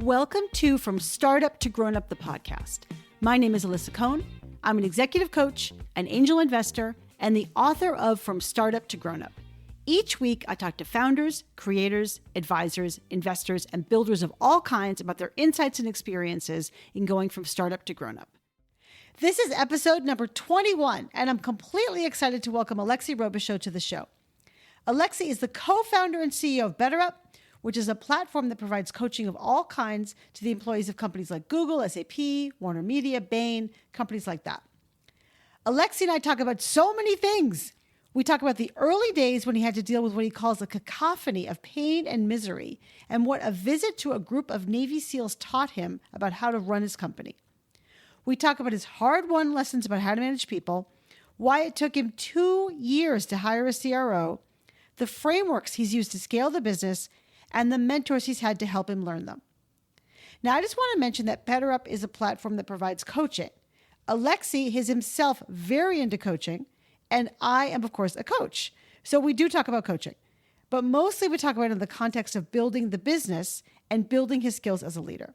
Welcome to From Startup to Grown Up, the podcast. My name is Alisa Cohn. I'm an executive coach, an angel investor, and the author of From Startup to Grown Up. Each week, I talk to founders, creators, advisors, investors, and builders of all kinds about their insights and experiences in going from startup to grown up. This is episode number 21, and I'm completely excited to welcome Alexi Robichaux to the show. Alexi is the co-founder and CEO of BetterUp, which is a platform that provides coaching of all kinds to the employees of companies like Google, SAP, Warner Media, Bain, companies like that. Alexi and I talk about so many things. We talk about the early days when he had to deal with what he calls a cacophony of pain and misery, and what a visit to a group of Navy SEALs taught him about how to run his company. We talk about his hard-won lessons about how to manage people, why it took him 2 years to hire a CRO, the frameworks he's used to scale the business, and the mentors he's had to help him learn them. Now, I just want to mention that BetterUp is a platform that provides coaching. Alexi is himself very into coaching, and I am, of course, a coach. So we do talk about coaching, but mostly we talk about it in the context of building the business and building his skills as a leader.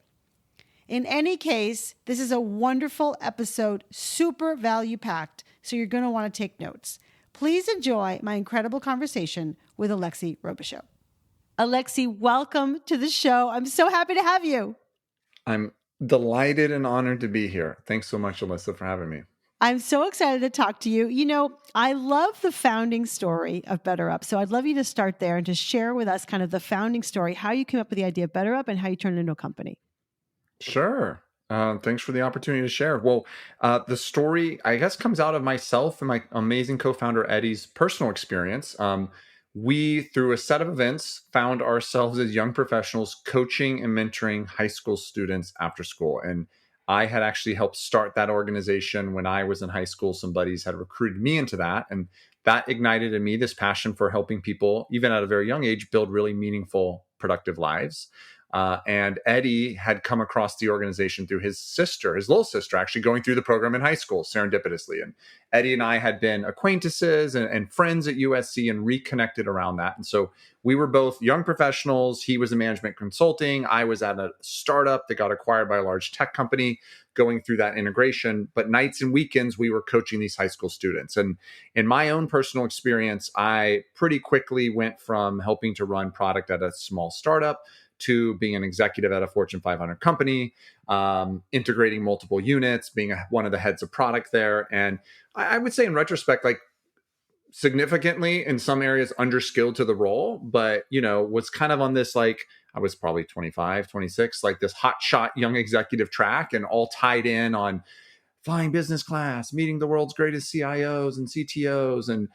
In any case, this is a wonderful episode, super value-packed, so you're going to want to take notes. Please enjoy my incredible conversation with Alexi Robichaux. Alexi, welcome to the show. I'm so happy to have you. I'm delighted and honored to be here. Thanks so much, Alisa, for having me. I'm so excited to talk to you. You know, I love the founding story of BetterUp. So I'd love you to start there and just share with us kind of the founding story, how you came up with the idea of BetterUp and how you turned it into a company. Sure. Thanks for the opportunity to share. Well, the story, I guess, comes out of myself and my amazing co-founder, Eddie's personal experience. We, through a set of events, found ourselves as young professionals coaching and mentoring high school students after school. And I had actually helped start that organization when I was in high school. Some buddies had recruited me into that. And that ignited in me this passion for helping people, even at a very young age, build really meaningful, productive lives. And Eddie had come across the organization through his sister, his little sister, actually going through the program in high school, serendipitously. And Eddie and I had been acquaintances and friends at USC and reconnected around that. And so we were both young professionals. He was in management consulting. I was at a startup that got acquired by a large tech company, going through that integration. But nights and weekends, we were coaching these high school students. And in my own personal experience, I pretty quickly went from helping to run product at a small startup to being an executive at a Fortune 500 company, integrating multiple units, being one of the heads of product there. And I would say in retrospect, like significantly in some areas underskilled to the role, but, you know, was kind of on this, like, I was probably 25, 26, like this hotshot young executive track and all tied in on flying business class, meeting the world's greatest CIOs and CTOs. And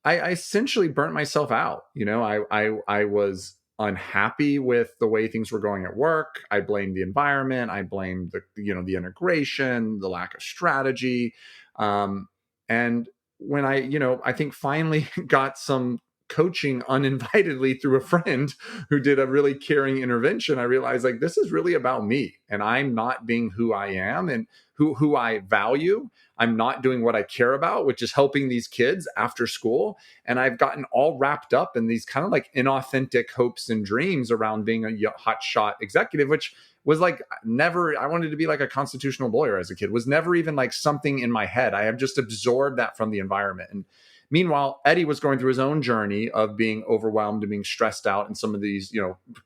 I essentially burnt myself out. You know, I was unhappy with the way things were going at work. I blamed the environment. I blamed the integration, the lack of strategy. And when I think finally got some coaching uninvitedly through a friend who did a really caring intervention, I realized, like, this is really about me, and I'm not being who I am and who I value. I'm not doing what I care about, which is helping these kids after school. And I've gotten all wrapped up in these kind of like inauthentic hopes and dreams around being a hotshot executive, which was like never, I wanted to be like a constitutional lawyer as a kid, was never even like something in my head. I have just absorbed that from the environment. And meanwhile, Eddie was going through his own journey of being overwhelmed and being stressed out in some of these,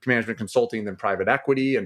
management consulting and then private equity.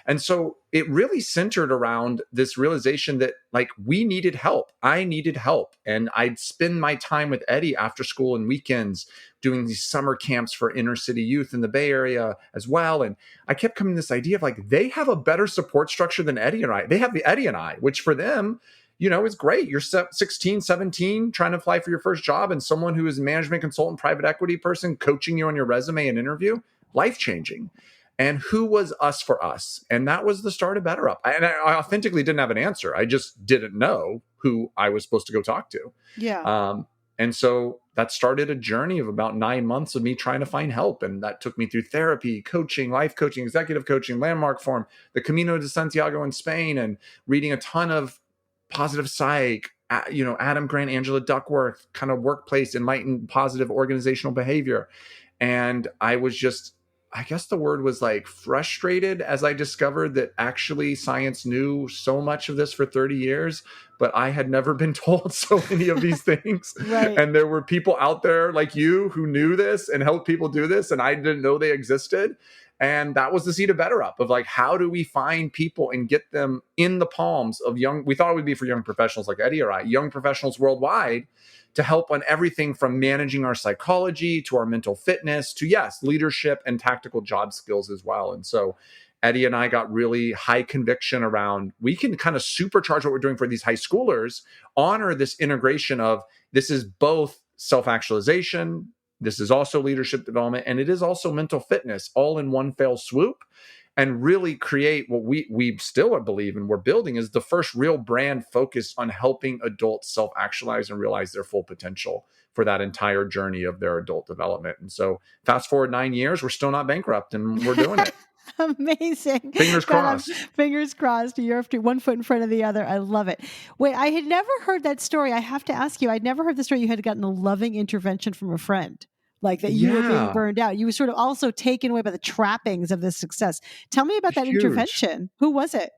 And so it really centered around this realization that, like, we needed help. I needed help. And I'd spend my time with Eddie after school and weekends doing these summer camps for inner city youth in the Bay Area as well. And I kept coming to this idea of, like, they have a better support structure than Eddie and I. They have the Eddie and I, which for them, it's great. You're 16, 17, trying to apply for your first job, and someone who is a management consultant, private equity person coaching you on your resume and interview, life-changing. And who was us for us? And that was the start of BetterUp. And I authentically didn't have an answer. I just didn't know who I was supposed to go talk to. Yeah. And so that started a journey of about 9 months of me trying to find help. And that took me through therapy, coaching, life coaching, executive coaching, Landmark Forum, the Camino de Santiago in Spain, and reading a ton of positive psych, Adam Grant, Angela Duckworth, kind of workplace enlightened positive organizational behavior. And I was just I guess the word was like frustrated as I discovered that actually science knew so much of this for 30 years, but I had never been told so many of these things. Right. And there were people out there like you who knew this and helped people do this, and I didn't know they existed. And that was the seed of BetterUp, of like, how do we find people and get them in the palms of we thought it would be for young professionals like Eddie or I, young professionals worldwide, to help on everything from managing our psychology to our mental fitness to, yes, leadership and tactical job skills as well. And so Eddie and I got really high conviction around, we can kind of supercharge what we're doing for these high schoolers, honor this integration of this is both self-actualization, this is also leadership development, and it is also mental fitness all in one fell swoop, and really create what we still believe and we're building is the first real brand focused on helping adults self-actualize and realize their full potential for that entire journey of their adult development. And so fast forward 9 years, we're still not bankrupt and we're doing it. Amazing. Fingers crossed. Fingers crossed. You're one foot in front of the other. I love it. Wait, I had never heard that story. I have to ask you, I'd never heard the story. You had gotten a loving intervention from a friend. Like that you were being burned out. You were sort of also taken away by the trappings of this success. Tell me about that intervention. Who was it?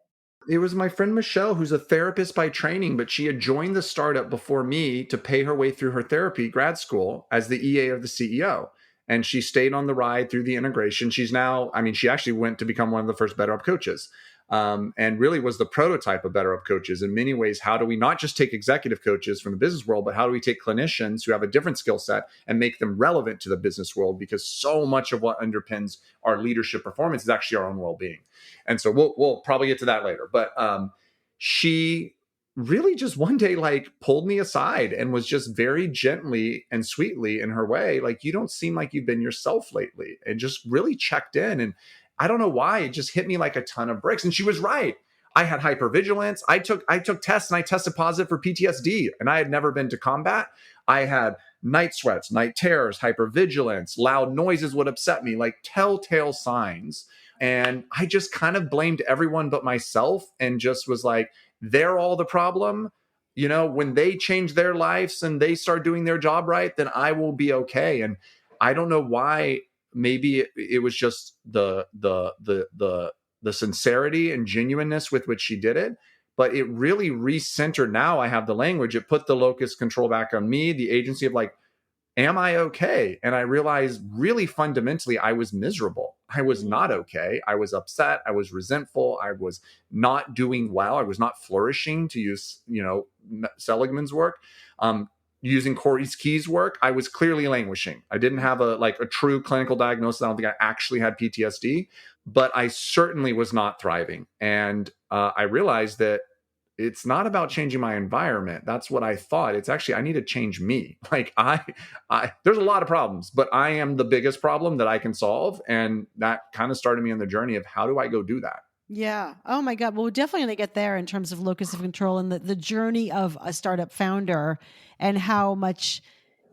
It was my friend Michelle, who's a therapist by training, but she had joined the startup before me to pay her way through her therapy grad school as the EA of the CEO. And she stayed on the ride through the integration. She's now, she actually went to become one of the first BetterUp coaches. And really was the prototype of BetterUp coaches. In many ways, how do we not just take executive coaches from the business world, but how do we take clinicians who have a different skill set and make them relevant to the business world? Because so much of what underpins our leadership performance is actually our own well-being. And so we'll probably get to that later. But she really just one day like pulled me aside and was just very gently and sweetly in her way, like, you don't seem like you've been yourself lately, and just really checked in. And I don't know why, it just hit me like a ton of bricks. And she was right. I had hypervigilance. I took tests and I tested positive for PTSD, and I had never been to combat. I had night sweats, night terrors, hypervigilance, loud noises would upset me, like telltale signs. And I just kind of blamed everyone but myself and just was like, they're all the problem. When they change their lives and they start doing their job right, then I will be okay. And I don't know why. Maybe it was just the sincerity and genuineness with which she did it, but it really recentered. Now I have the language. It put the locus control back on me, the agency of like, am I okay? And I realized really fundamentally, I was miserable. I was not okay. I was upset. I was resentful. I was not doing well. I was not flourishing, to use, Seligman's work. Using Corey Key's work, I was clearly languishing. I didn't have a true clinical diagnosis. I don't think I actually had PTSD, but I certainly was not thriving. And I realized that it's not about changing my environment. That's what I thought. It's actually, I need to change me. Like I there's a lot of problems, but I am the biggest problem that I can solve. And that kind of started me on the journey of how do I go do that? Yeah. Oh my God. Well, we're definitely going to get there in terms of locus of control and the journey of a startup founder, and how much,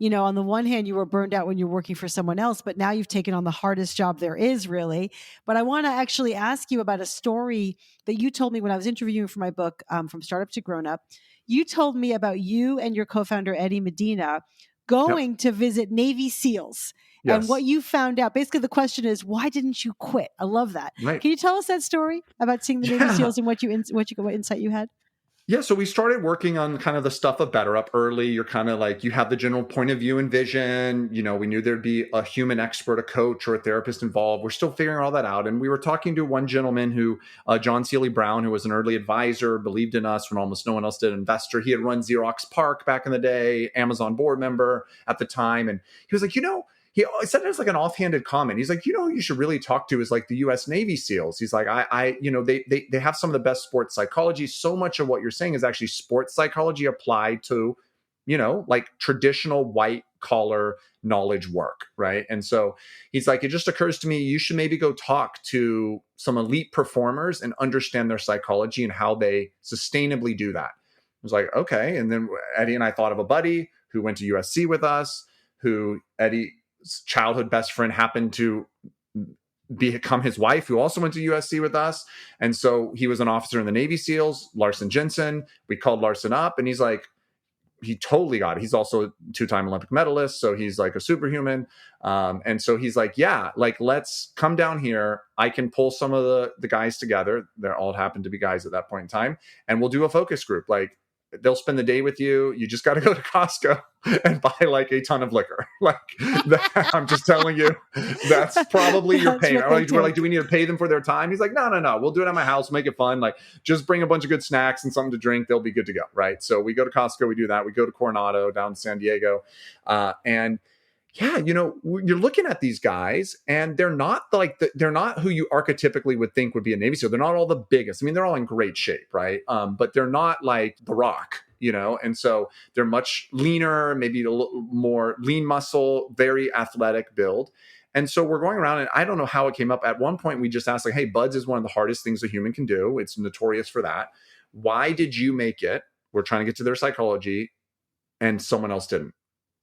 on the one hand, you were burned out when you're working for someone else, but now you've taken on the hardest job there is, really. But I want to actually ask you about a story that you told me when I was interviewing for my book, From Startup to Grown Up. You told me about you and your co-founder, Eddie Medina, going to visit Navy SEALs. Yes. And what you found out, basically the question is, why didn't you quit? I love that. Right. Can you tell us that story about seeing the Navy SEALs and what insight you had? Yeah, so we started working on kind of the stuff of BetterUp early. You're kind of like, you have the general point of view and vision. We knew there'd be a human expert, a coach, or a therapist involved. We're still figuring all that out. And we were talking to one gentleman who, John Seely Brown, who was an early advisor, believed in us when almost no one else did, investor. He had run Xerox PARC back in the day, Amazon board member at the time. And he was like, he said it as like an offhanded comment. He's like, who you should really talk to is like the U.S. Navy SEALs. He's like, they have some of the best sports psychology. So much of what you're saying is actually sports psychology applied to, like traditional white collar knowledge work, right? And so he's like, it just occurs to me, you should maybe go talk to some elite performers and understand their psychology and how they sustainably do that. I was like, okay. And then Eddie and I thought of a buddy who went to USC with us, who Eddie's childhood best friend happened to become his wife, who also went to USC with us. And so he was an officer in the Navy SEALs, Larson Jensen. We called Larson up and he's like, he totally got it. He's also a 2-time Olympic medalist, so he's like a superhuman. And so he's like, yeah, like let's come down here. I can pull some of the guys together. They all happened to be guys at that point in time, and we'll do a focus group. Like they'll spend the day with you. You just got to go to Costco and buy like a ton of liquor. Like that, I'm just telling you, that's probably your payment. We're like, do we need to pay them for their time? He's like, no. We'll do it at my house. Make it fun. Like just bring a bunch of good snacks and something to drink. They'll be good to go. Right. So we go to Costco. We do that. We go to Coronado down in San Diego. And yeah, you're looking at these guys and they're not they're not who you archetypically would think would be a Navy SEAL. They're not all the biggest. I mean, they're all in great shape, right? But they're not like The Rock, and so they're much leaner, maybe a little more lean muscle, very athletic build. And so we're going around and I don't know how it came up. At one point, we just asked like, hey, BUD/S is one of the hardest things a human can do. It's notorious for that. Why did you make it? We're trying to get to their psychology and someone else didn't.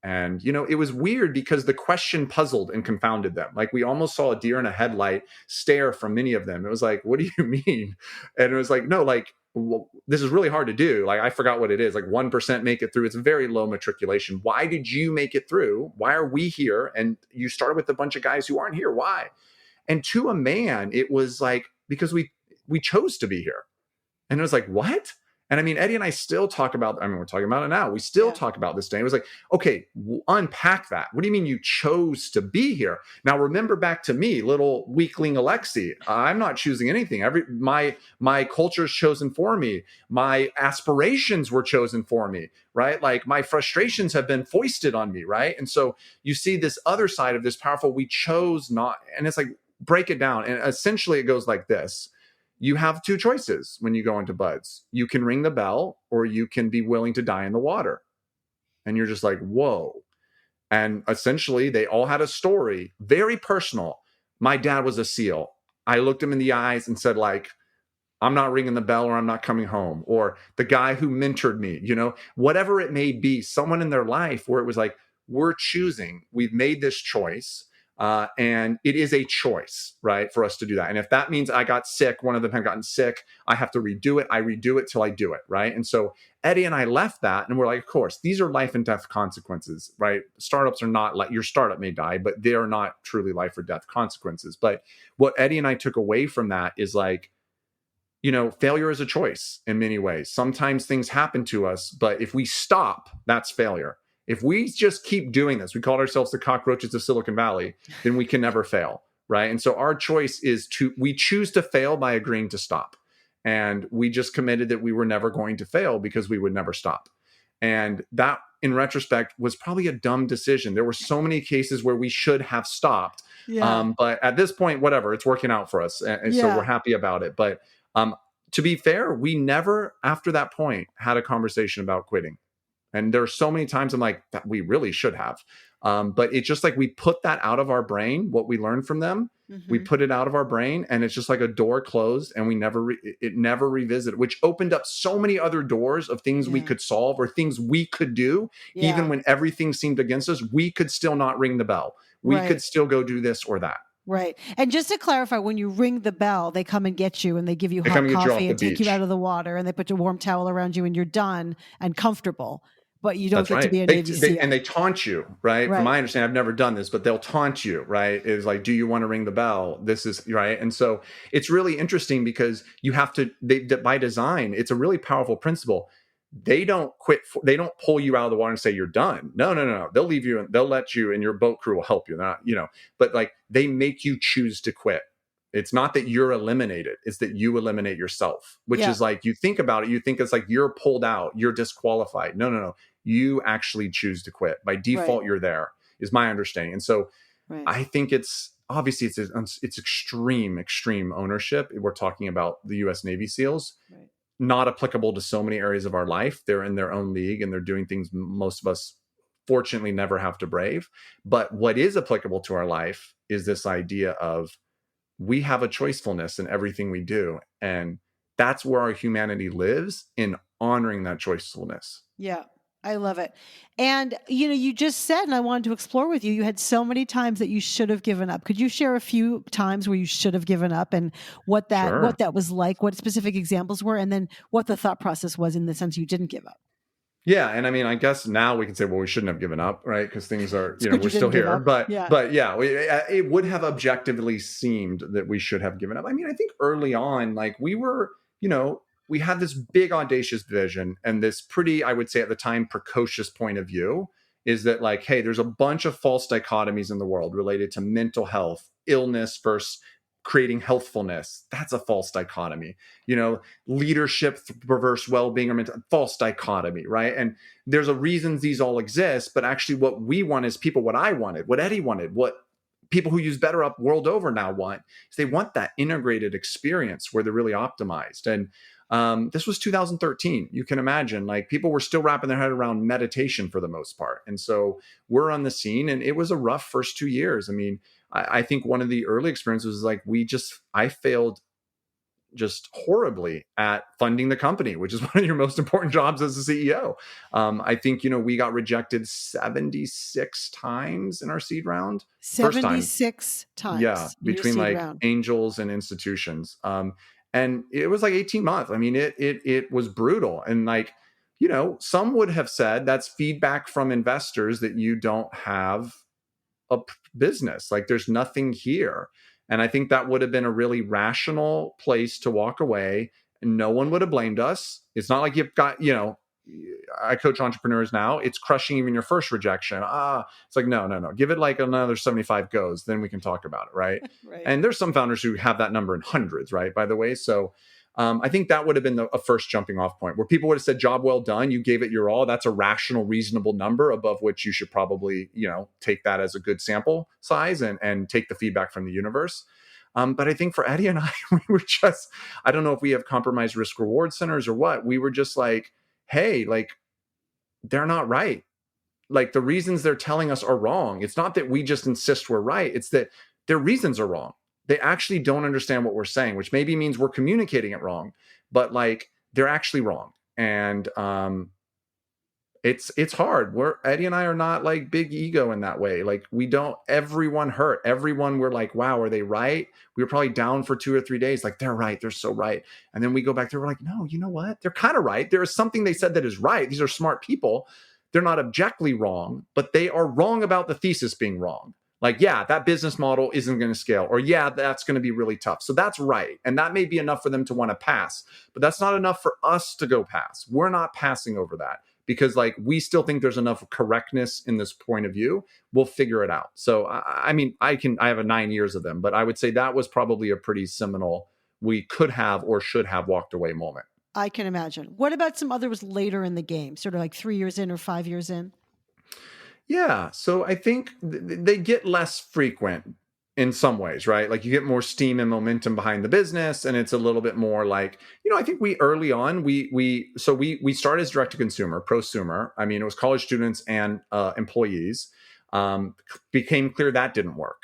And, it was weird because the question puzzled and confounded them. Like we almost saw a deer in a headlight stare from many of them. It was like, what do you mean? And it was like, no, like, well, this is really hard to do. Like, I forgot what it is. Like 1% make it through. It's very low matriculation. Why did you make it through? Why are we here? And you started with a bunch of guys who aren't here. Why? And to a man, it was like, because we chose to be here. And it was like, what? And I mean, Eddie and I still talk about, we're talking about it now. We still talk about this day. It was like, okay, unpack that. What do you mean you chose to be here? Now, remember back to me, little weakling Alexi. I'm not choosing anything. My culture is chosen for me. My aspirations were chosen for me, right? Like my frustrations have been foisted on me, right? And so you see this other side of this powerful, we chose not, and it's like, break it down. And essentially it goes like this. You have two choices when you go into BUD/S. You can ring the bell or you can be willing to die in the water. And you're just like, whoa. And essentially they all had a story, very personal. My dad was a SEAL. I looked him in the eyes and said like, I'm not ringing the bell or I'm not coming home. Or the guy who mentored me, whatever it may be, someone in their life where it was like, we're choosing, we've made this choice. And it is a choice, right, for us to do that. And if that means I got sick, one of them had gotten sick, I have to redo it. I redo it till I do it, right? And so Eddie and I left that and we're like, of course, these are life and death consequences, right? Startups are not like your startup may die, but they are not truly life or death consequences. But what Eddie and I took away from that is like, failure is a choice in many ways. Sometimes things happen to us, but if we stop, that's failure. If we just keep doing this, we call ourselves the cockroaches of Silicon Valley, then we can never fail, right? And so our choice is we choose to fail by agreeing to stop. And we just committed that we were never going to fail because we would never stop. And that, in retrospect, was probably a dumb decision. There were so many cases where we should have stopped. Yeah. But at this point, whatever, it's working out for us. And so we're happy about it. But to be fair, we never, after that point, had a conversation about quitting. And there are so many times I'm like, that we really should have. But it's just like we put that out of our brain, what we learned from them, we put it out of our brain and it's just like a door closed and we it never revisited, which opened up so many other doors of things we could solve or things we could do. Even when everything seemed against us, we could still not ring the bell. We could still go do this or that. Right. And just to clarify, when you ring the bell, they come and get you and they give you hot coffee and take you out of the water and they put a warm towel around you and you're done and comfortable. But you don't get to be a Navy SEAL. And they taunt you, right? From my understanding, I've never done this, but they'll taunt you, right? It's like, do you want to ring the bell? This is right. And so it's really interesting because you have to, by design, it's a really powerful principle. They don't quit. They don't pull you out of the water and say you're done. No. They'll leave you and they'll let you and your boat crew will help you. They're not, but like they make you choose to quit. It's not that you're eliminated. It's that you eliminate yourself, which is like, you think about it, you think it's like you're pulled out, you're disqualified. No. You actually choose to quit. By default, you're there, is my understanding. And so I think it's obviously it's extreme ownership. We're talking about the U.S. Navy SEALs, not applicable to so many areas of our life. They're in their own league and they're doing things most of us fortunately never have to brave. But what is applicable to our life is this idea of we have a choicefulness in everything we do. And that's where our humanity lives, in honoring that choicefulness. Yeah, I love it. And, you just said, and I wanted to explore with you, you had so many times that you should have given up. Could you share a few times where you should have given up and what that was like, what specific examples were, and then what the thought process was in the sense you didn't give up? Yeah, and I mean, I guess now we can say, well, we shouldn't have given up, right? Because things are, It's good we're you still didn't give here. up. But Yeah. but yeah, it would have objectively seemed that we should have given up. I mean, I think early on, like we were, we had this big audacious vision and this pretty, I would say at the time, precocious point of view is that like, hey, there's a bunch of false dichotomies in the world related to mental health, illness versus creating healthfulness. That's a false dichotomy. Leadership versus well-being or mental, false dichotomy, right? And there's a reasons these all exist, but actually what we want as people, what I wanted, what Eddie wanted, what people who use BetterUp world over now want is they want that integrated experience where they're really optimized. And this was 2013. You can imagine, like people were still wrapping their head around meditation for the most part. And so we're on the scene, and it was a rough first 2 years. I mean, I think one of the early experiences was like I failed just horribly at funding the company, which is one of your most important jobs as a CEO. I think, we got rejected 76 times in our seed round. First time. 76 Yeah, times in your between seed like round. angels and institutions. And it was like 18 months. I mean, it was brutal. And like, some would have said that's feedback from investors that you don't have a business. Like there's nothing here. And I think that would have been a really rational place to walk away. And no one would have blamed us. It's not like you've got, I coach entrepreneurs now. It's crushing even your first rejection. It's like, no. Give it like another 75 goes. Then we can talk about it. Right. Right. And there's some founders who have that number in hundreds, right? By the way. So I think that would have been a first jumping off point where people would have said, job well done. You gave it your all. That's a rational, reasonable number above which you should probably, take that as a good sample size and take the feedback from the universe. But I think for Eddie and I, we were just, I don't know if we have compromised risk reward centers or what. We were just like, hey, like, they're not right. Like the reasons they're telling us are wrong. It's not that we just insist we're right. It's that their reasons are wrong. They actually don't understand what we're saying, which maybe means we're communicating it wrong, but like they're actually wrong. And it's hard. Eddie and I are not like big ego in that way. Like everyone hurt. Everyone we're like, wow, are they right? We were probably down for 2 or 3 days. Like they're right. They're so right. And then we go back there. We're like, no, you know what? They're kind of right. There is something they said that is right. These are smart people. They're not objectively wrong, but they are wrong about the thesis being wrong. Like, yeah, that business model isn't going to scale, or yeah, that's going to be really tough. So that's right. And that may be enough for them to want to pass, but that's not enough for us to go pass. We're not passing over that because like we still think there's enough correctness in this point of view. We'll figure it out. So, I mean, I have 9 years of them, but I would say that was probably a pretty seminal, we could have or should have walked away moment. I can imagine. What about some others later in the game, sort of like 3 years in or 5 years in? Yeah. So I think they get less frequent in some ways, right? Like you get more steam and momentum behind the business, and it's a little bit more like, I think we early on, we started as direct to consumer, prosumer. I mean, it was college students and employees. Became clear that didn't work,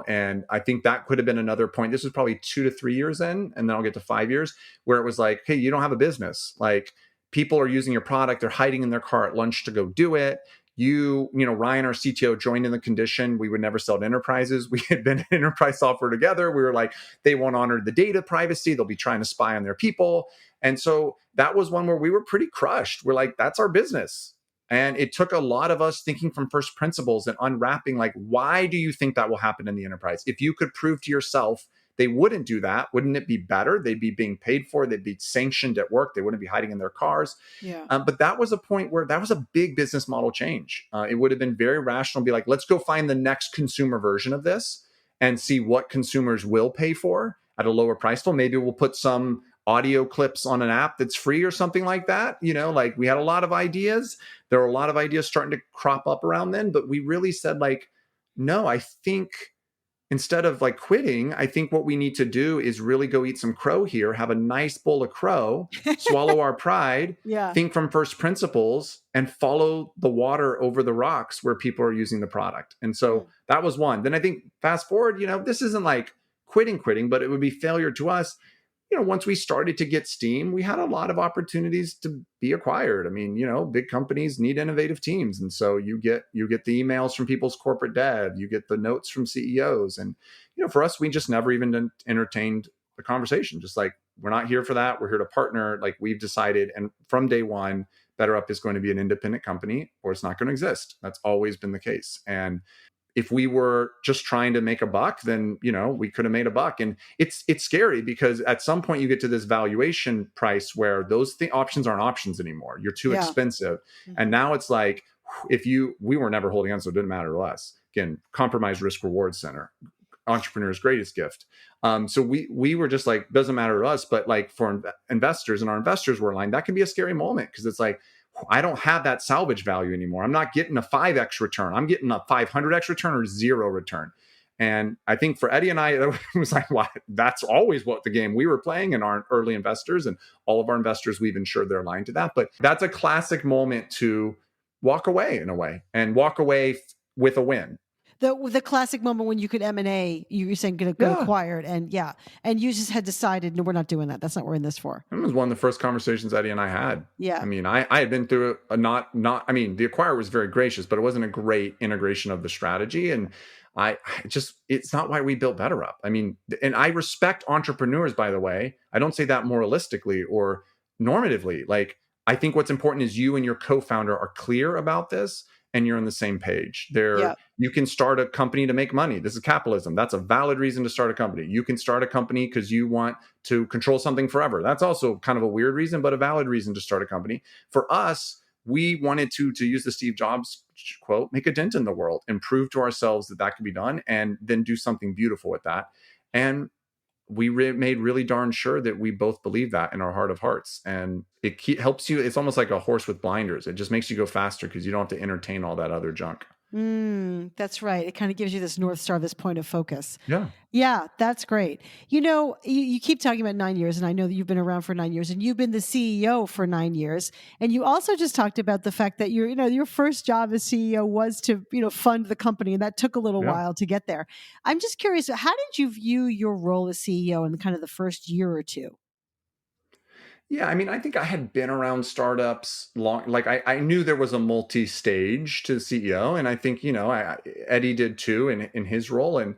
and I think that could have been another point. This was probably 2 to 3 years in, and then I'll get to 5 years where it was like, hey, you don't have a business. Like people are using your product. They're hiding in their car at lunch to go do it. Ryan, our CTO, joined in the condition we would never sell to enterprises. We had been in enterprise software together. We were like, they won't honor the data privacy. They'll be trying to spy on their people. And so that was one where we were pretty crushed. We're like, that's our business. And it took a lot of us thinking from first principles and unwrapping, like, why do you think that will happen in the enterprise? If you could prove to yourself they wouldn't do that, wouldn't it be better? They'd be being paid for. They'd be sanctioned at work. They wouldn't be hiding in their cars. Yeah. But that was a point where that was a big business model change. It would have been very rational to be like, let's go find the next consumer version of this and see what consumers will pay for at a lower price point. Maybe we'll put some audio clips on an app that's free or something like that. Like we had a lot of ideas. There were a lot of ideas starting to crop up around then, but we really said like, no, I think instead of like quitting, I think what we need to do is really go eat some crow here, have a nice bowl of crow, swallow our pride, think from first principles, and follow the water over the rocks where people are using the product. And so that was one. Then I think fast forward, this isn't like quitting, but it would be failure to us. Once we started to get steam, we had a lot of opportunities to be acquired. I mean, big companies need innovative teams. And so you get the emails from people's corporate dev, you get the notes from CEOs. And, for us, we just never even entertained the conversation. Just like, we're not here for that. We're here to partner. Like we've decided. And from day one, BetterUp is going to be an independent company or it's not going to exist. That's always been the case. And if we were just trying to make a buck, then, we could have made a buck. And it's scary because at some point you get to this valuation price where those options aren't options anymore. You're too expensive. And now it's like, we were never holding on, so it didn't matter to us. Again, compromise risk reward center, entrepreneur's greatest gift. So we were just like, doesn't matter to us. But like for investors, and our investors were aligned, that can be a scary moment because it's like, I don't have that salvage value anymore. I'm not getting a 5x return. I'm getting a 500x return or 0 return. And I think for Eddie and I, it was like, well, that's always what the game we were playing, and our early investors and all of our investors, we've ensured they're aligned to that. But that's a classic moment to walk away in a way, and walk away with a win. The classic moment when you could M&A, you're saying get acquired, and you just had decided, no, we're not doing that. That's not what we're in this for. It was one of the first conversations Eddie and I had. Yeah. I mean, I had been through the acquirer was very gracious, but it wasn't a great integration of the strategy. And it's not why we built BetterUp. I mean, and I respect entrepreneurs, by the way. I don't say that moralistically or normatively. Like, I think what's important is you and your co-founder are clear about this and you're on the same page. You can start a company to make money. This is capitalism. That's a valid reason to start a company. You can start a company because you want to control something forever. That's also kind of a weird reason, but a valid reason to start a company. For us, we wanted to use the Steve Jobs quote, make a dent in the world and prove to ourselves that can be done, and then do something beautiful with that. And we made really darn sure that we both believe that in our heart of hearts. And it helps you. It's almost like a horse with blinders. It just makes you go faster because you don't have to entertain all that other junk. That's right. It kind of gives you this North Star, this point of focus. Yeah. Yeah, that's great. You keep talking about 9 years, and I know that you've been around for 9 years, and you've been the CEO for 9 years. And you also just talked about the fact that your first job as CEO was to, fund the company, and that took a little while to get there. I'm just curious, how did you view your role as CEO in kind of the first year or two? Yeah, I mean, I think I had been around startups long. Like I knew there was a multi-stage to the CEO, and I think Eddie did too in his role, and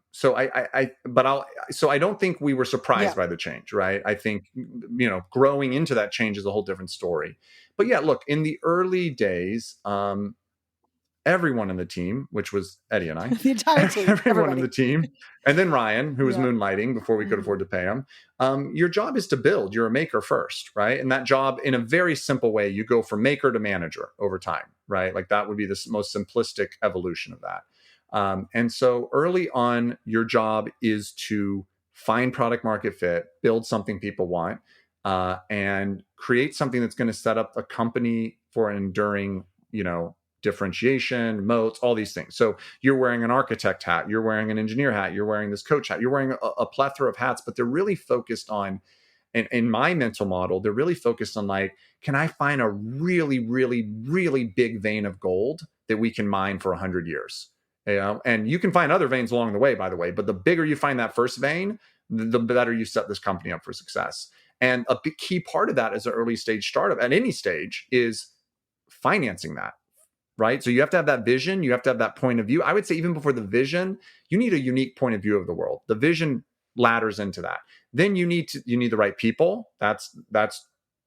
so I don't think we were surprised by the change, right? I think growing into that change is a whole different story. But yeah, look, in the early days, everyone in the team, which was Eddie and I, the entire team, everyone in the team, and then Ryan, who was moonlighting before we could afford to pay him. Your job is to build. You're a maker first, right? And that job, in a very simple way, you go from maker to manager over time, right? Like that would be the most simplistic evolution of that. And so early on, your job is to find product market fit, build something people want, and create something that's going to set up a company for an enduring, differentiation, moats, all these things. So you're wearing an architect hat, you're wearing an engineer hat, you're wearing this coach hat, you're wearing a plethora of hats, but they're really focused on, in my mental model, they're really focused on like, can I find a really, really, really big vein of gold that we can mine for 100 years? And you can find other veins along the way, by the way, but the bigger you find that first vein, the better you set this company up for success. And a big key part of that as an early stage startup at any stage is financing that. Right. So you have to have that vision. You have to have that point of view. I would say even before the vision, you need a unique point of view of the world. The vision ladders into that. Then you need the right people. That's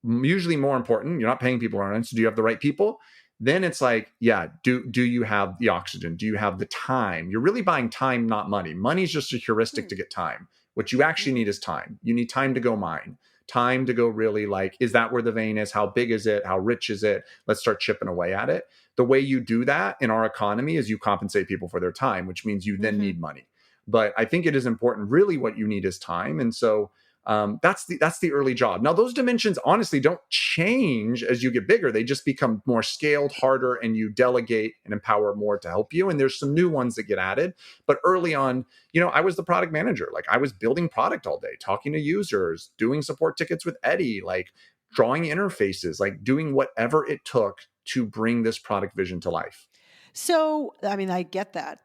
usually more important. You're not paying people around. So do you have the right people? Then it's like, do you have the oxygen? Do you have the time? You're really buying time, not money. Money is just a heuristic to get time. What you actually need is time. You need time to go mine. Time to go really like, is that where the vein is? How big is it? How rich is it? Let's start chipping away at it. The way you do that in our economy is you compensate people for their time, which means you then need money. But I think it is important. Really, what you need is time. And so that's the early job. Now, those dimensions honestly don't change as you get bigger. They just become more scaled, harder, and you delegate and empower more to help you. And there's some new ones that get added. But early on, I was the product manager. Like I was building product all day, talking to users, doing support tickets with Eddie, like drawing interfaces, like doing whatever it took to bring this product vision to life. So, I mean, I get that.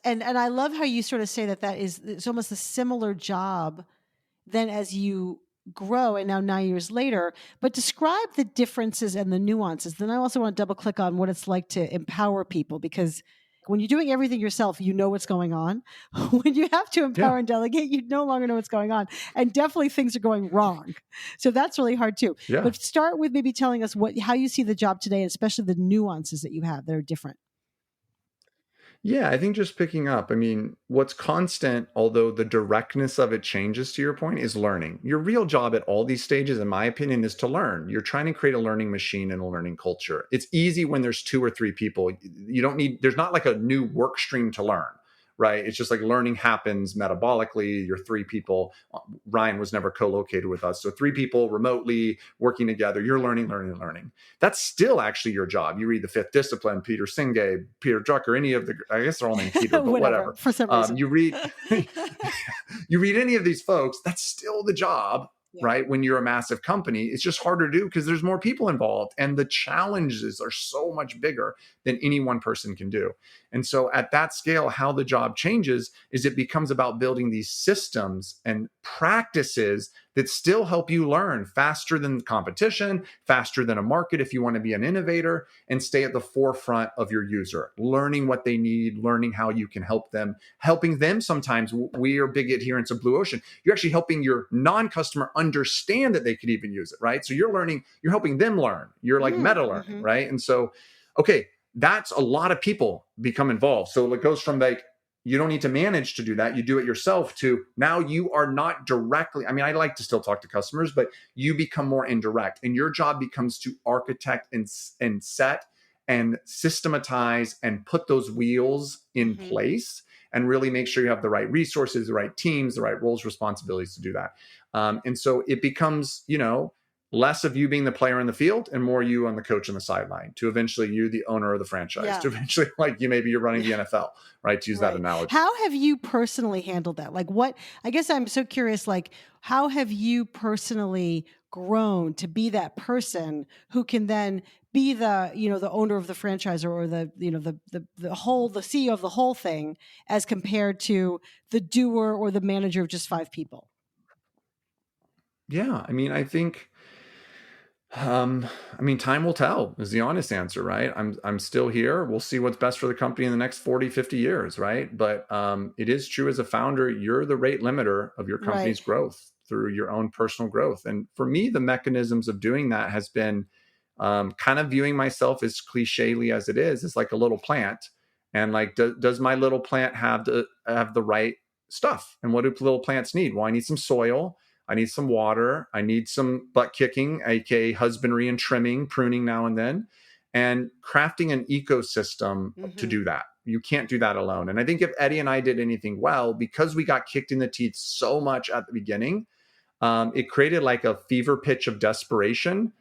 And I love how you sort of say that it's almost a similar job then as you grow, and now 9 years later, but describe the differences and the nuances. Then I also want to double click on what it's like to empower people, because When you're doing everything yourself, you know what's going on. When you have to empower Yeah. and delegate, you no longer know what's going on. And definitely things are going wrong. So that's really hard too. Yeah. But start with maybe telling us how you see the job today, especially the nuances that you have that are different. Yeah, I think just picking up. I mean, what's constant, although the directness of it changes to your point, is learning. Your real job at all these stages, in my opinion, is to learn. You're trying to create a learning machine and a learning culture. It's easy when there's 2 or 3 people. You don't need, there's not like a new work stream to learn, right? It's just like learning happens metabolically. You're 3 people. Ryan was never co-located with us. So 3 people remotely working together. You're learning, learning, learning. That's still actually your job. You read the Fifth Discipline, Peter Senge, Peter Drucker, any of the, I guess they're all named Peter, but whatever. For some reason. You read any of these folks, that's still the job. Yeah. Right? When you're a massive company, it's just harder to do because there's more people involved and the challenges are so much bigger than any one person can do. And so at that scale, how the job changes is it becomes about building these systems and practices that still help you learn faster than competition, faster than a market if you want to be an innovator, and stay at the forefront of your user, learning what they need, learning how you can help them, helping them. Sometimes we are big adherents of Blue Ocean. You're actually helping your non-customer understand that they could even use it, right? So you're learning, you're helping them learn. You're like meta learning, right? And so, okay, that's a lot of people become involved. So it goes from like, you don't need to manage to do that. You do it yourself to now you are not directly. I mean, I like to still talk to customers, but you become more indirect and your job becomes to architect and set and systematize and put those wheels in place and really make sure you have the right resources, the right teams, the right roles, responsibilities to do that. And so it becomes, less of you being the player in the field and more you on the coach on the sideline to eventually you the owner of the franchise to eventually like you're running the NFL, right? To use that analogy. How have you personally handled that? Like I guess I'm so curious, like how have you personally grown to be that person who can then be the, the owner of the franchise or the CEO of the whole thing as compared to the doer or the manager of just 5 people? Yeah. I mean, I think, time will tell is the honest answer, right? I'm still here. We'll see what's best for the company in the next 40, 50 years, right? But it is true as a founder, you're the rate limiter of your company's growth through your own personal growth. And for me, the mechanisms of doing that has been kind of viewing myself as cliché-ly as it is like a little plant. And like, does my little plant have the right stuff? And what do little plants need? Well, I need some soil. I need some water. I need some butt kicking, aka husbandry and trimming, pruning now and then, and crafting an ecosystem to do that. You can't do that alone. And I think if Eddie and I did anything well, because we got kicked in the teeth so much at the beginning, it created like a fever pitch of desperation.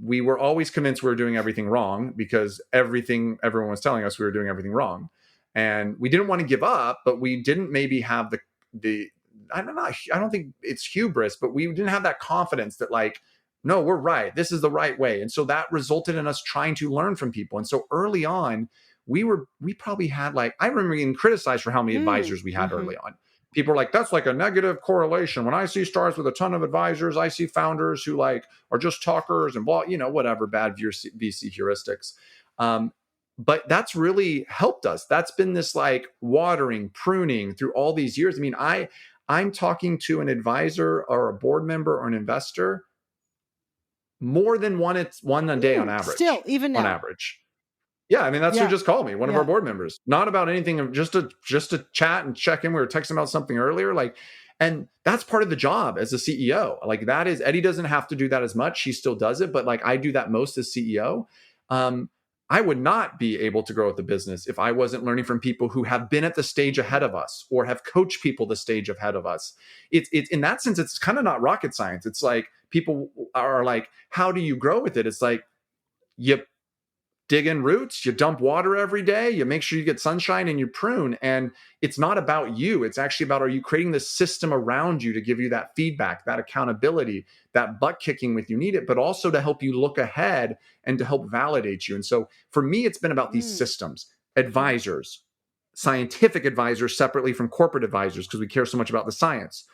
We were always convinced we were doing everything wrong because everyone was telling us we were doing everything wrong. And we didn't want to give up, but we didn't maybe have the I don't know. I don't think it's hubris, but we didn't have that confidence that like, no, we're right. This is the right way. And so that resulted in us trying to learn from people. And so early on, we probably had like, I remember getting criticized for how many advisors we had early on. People are like, that's like a negative correlation. When I see stars with a ton of advisors, I see founders who like are just talkers and blah, whatever, bad VC heuristics. But that's really helped us. That's been this like watering, pruning through all these years. I mean, I'm talking to an advisor or a board member or an investor more than one a day on average. Still, even now. On average. Yeah, I mean, that's who just called me, one of our board members. Not about anything, just to chat and check in. We were texting about something earlier. And that's part of the job as a CEO. Like that is, Eddie doesn't have to do that as much. He still does it, but like I do that most as CEO. I would not be able to grow with the business if I wasn't learning from people who have been at the stage ahead of us or have coached people the stage ahead of us. It's in that sense, it's kind of not rocket science. It's like people are like, how do you grow with it? It's like you dig in roots, you dump water every day, you make sure you get sunshine and you prune. And it's not about you. It's actually about, are you creating the system around you to give you that feedback, that accountability, that butt kicking when you need it, but also to help you look ahead and to help validate you. And so for me, it's been about these systems, advisors, scientific advisors separately from corporate advisors, because we care so much about the science,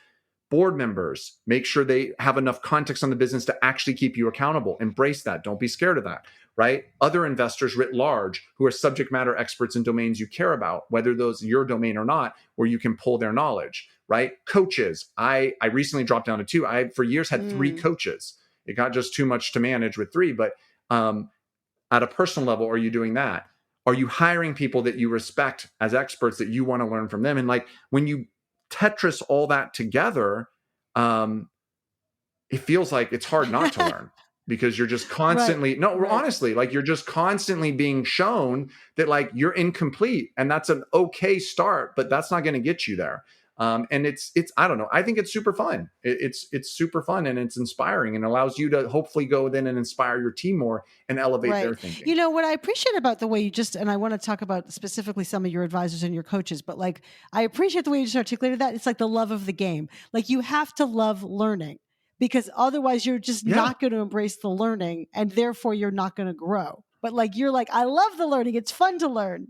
Board members, make sure they have enough context on the business to actually keep you accountable. Embrace that. Don't be scared of that, right? Other investors writ large who are subject matter experts in domains you care about, whether those your domain or not, where you can pull their knowledge, right? Coaches. I recently dropped down to 2. I, for years, had 3 coaches. It got just too much to manage with 3. But at a personal level, are you doing that? Are you hiring people that you respect as experts that you want to learn from them? And like when you Tetris all that together, it feels like it's hard not to learn because you're just constantly, honestly, like you're just constantly being shown that like you're incomplete, and that's an okay start, but that's not going to get you there. And it's, I don't know. I think it's super fun. It's super fun, and it's inspiring, and allows you to hopefully go then and inspire your team more and elevate their thinking. You know, what I appreciate about the way you just, and I want to talk about specifically some of your advisors and your coaches, but like, I appreciate the way you just articulated that. It's like the love of the game. Like you have to love learning, because otherwise you're just not going to embrace the learning, and therefore you're not going to grow. But like, you're like, I love the learning. It's fun to learn.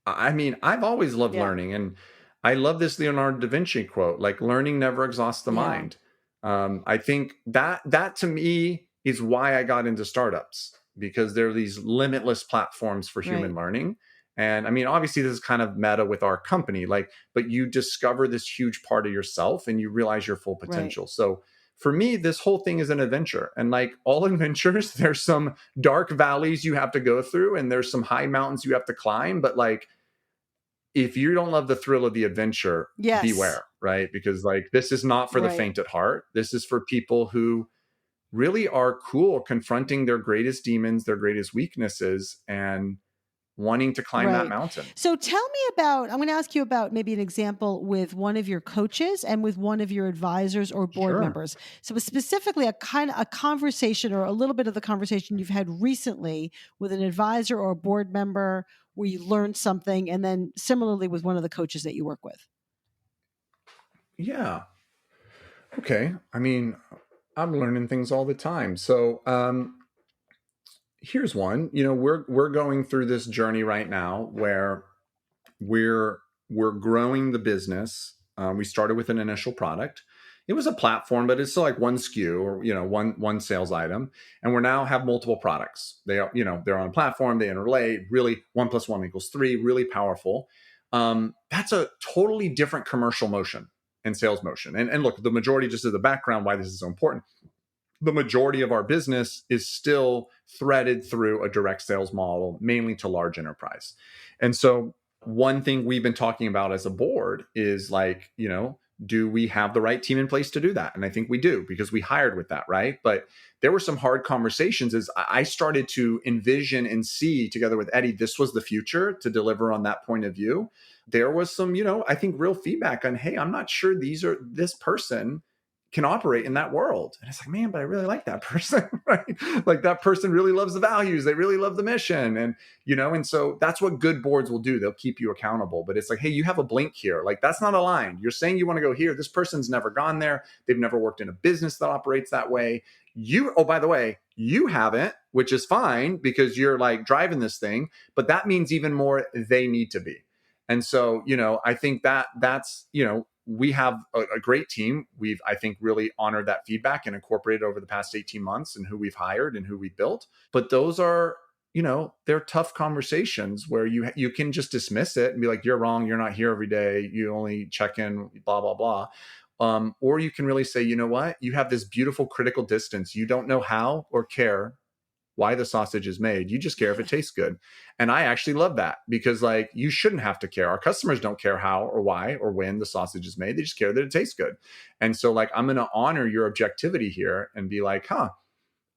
I mean, I've always loved learning, and I love this Leonardo da Vinci quote, like learning never exhausts the mind. I think that to me is why I got into startups, because there are these limitless platforms for human learning. And I mean, obviously this is kind of meta with our company, like, but you discover this huge part of yourself and you realize your full potential. So for me, this whole thing is an adventure, and like all adventures, there's some dark valleys you have to go through and there's some high mountains you have to climb. But like, if you don't love the thrill of the adventure, beware, right? Because like, this is not for the faint at heart. This is for people who really are cool confronting their greatest demons, their greatest weaknesses, and wanting to climb that mountain. So tell me about, I'm going to ask you about maybe an example with one of your coaches and with one of your advisors or board members. So specifically a conversation, or a little bit of the conversation you've had recently with an advisor or a board member where you learned something, and then similarly with one of the coaches that you work with. Yeah. Okay. I mean, I'm learning things all the time. So, here's one. You know, we're going through this journey right now where we're growing the business. We started with an initial product. It was a platform, but it's still like one SKU, or you know, one sales item. And we now have multiple products. They are, you know, they're on a platform. They interrelate. Really, 1 + 1 = 3. Really powerful. That's a totally different commercial motion and sales motion. And look, the majority, just as the background, why this is so important, the majority of our business is still threaded through a direct sales model, mainly to large enterprise. And so one thing we've been talking about as a board is like, you know, do we have the right team in place to do that? And I think we do, because we hired with that, right? But there were some hard conversations as I started to envision and see together with Eddie, this was the future to deliver on that point of view. There was some, you know, I think real feedback on, hey, I'm not sure this person can operate in that world. And it's like, man, but I really like that person, right? Like that person really loves the values. They really love the mission. And, you know, and so that's what good boards will do. They'll keep you accountable, but it's like, hey, you have a blink here. Like that's not aligned. You're saying you want to go here. This person's never gone there. They've never worked in a business that operates that way. Oh, by the way, you haven't, which is fine because you're like driving this thing, but that means even more they need to be. And so, you know, I think that's, you know, we have a great team. We've, I think, really honored that feedback and incorporated over the past 18 months and who we've hired and who we built. But those are, you know, they're tough conversations where you can just dismiss it and be like, you're wrong. You're not here every day. You only check in, blah, blah, blah. Or you can really say, you know what? You have this beautiful critical distance. You don't know how or care why the sausage is made. You just care if it tastes good. And I actually love that, because like, you shouldn't have to care. Our customers don't care how or why or when the sausage is made. They just care that it tastes good. And so like, I'm going to honor your objectivity here and be like, I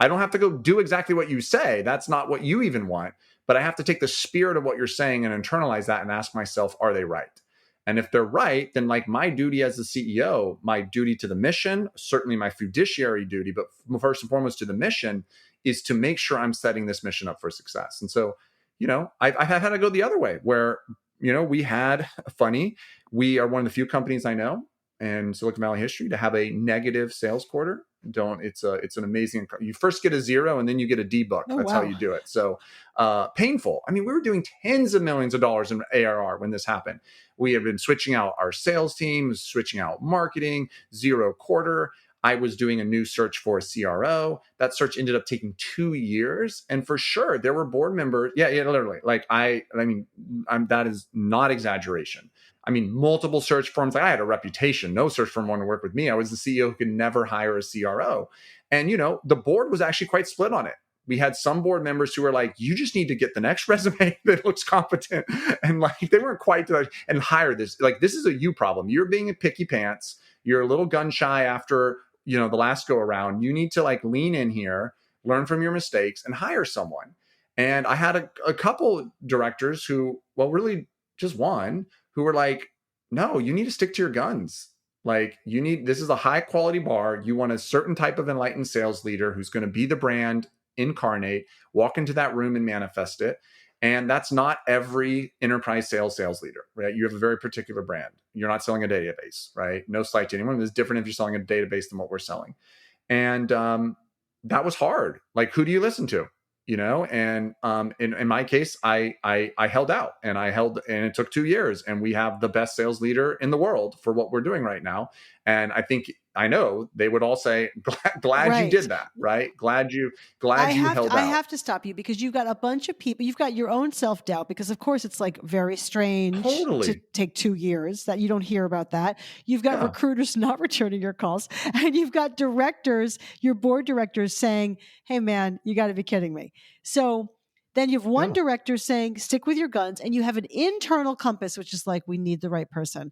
don't have to go do exactly what you say. That's not what you even want, but I have to take the spirit of what you're saying and internalize that and ask myself, are they right? And if they're right, then like my duty as the CEO, my duty to the mission, certainly my fiduciary duty, but first and foremost to the mission, is to make sure I'm setting this mission up for success. And so, you know, I've had to go the other way where, you know, we are one of the few companies I know in Silicon Valley history to have a negative sales quarter. It's an amazing, you first get a 0 and then you get a D book. Oh, That's how wow. you do it. So painful. I mean, we were doing tens of millions of dollars in ARR when this happened. We had been switching out our sales team, switching out marketing, 0 quarter. I was doing a new search for a CRO. That search ended up taking 2 years. And for sure, there were board members. Yeah, literally. Like that is not exaggeration. I mean, multiple search firms. Like I had a reputation. No search firm wanted to work with me. I was the CEO who could never hire a CRO. And, the board was actually quite split on it. We had some board members who were like, you just need to get the next resume that looks competent. And like, they weren't quite and hire this. Like, this is a you problem. You're being a picky pants. You're a little gun shy after, the last go around. You need to like lean in here, learn from your mistakes and hire someone. And I had a couple directors who, well, really just one, who were like, no, you need to stick to your guns. Like this is a high quality bar. You want a certain type of enlightened sales leader who's going to be the brand incarnate, walk into that room and manifest it. And that's not every enterprise sales leader, right? You have a very particular brand. You're not selling a database, right? No slight to anyone. It's different if you're selling a database than what we're selling. And that was hard. Like, who do you listen to? And in my case, I held out and and it took 2 years, and we have the best sales leader in the world for what we're doing right now. And I know they would all say, glad Right. you did that, right? Glad you held out. I have to stop you because you've got a bunch of people. You've got your own self-doubt because, of course, it's like very strange to take 2 years that you don't hear about that. You've got recruiters not returning your calls, and you've got directors, your board directors saying, hey, man, you got to be kidding me. So then you have one director saying, stick with your guns, and you have an internal compass, which is like, we need the right person.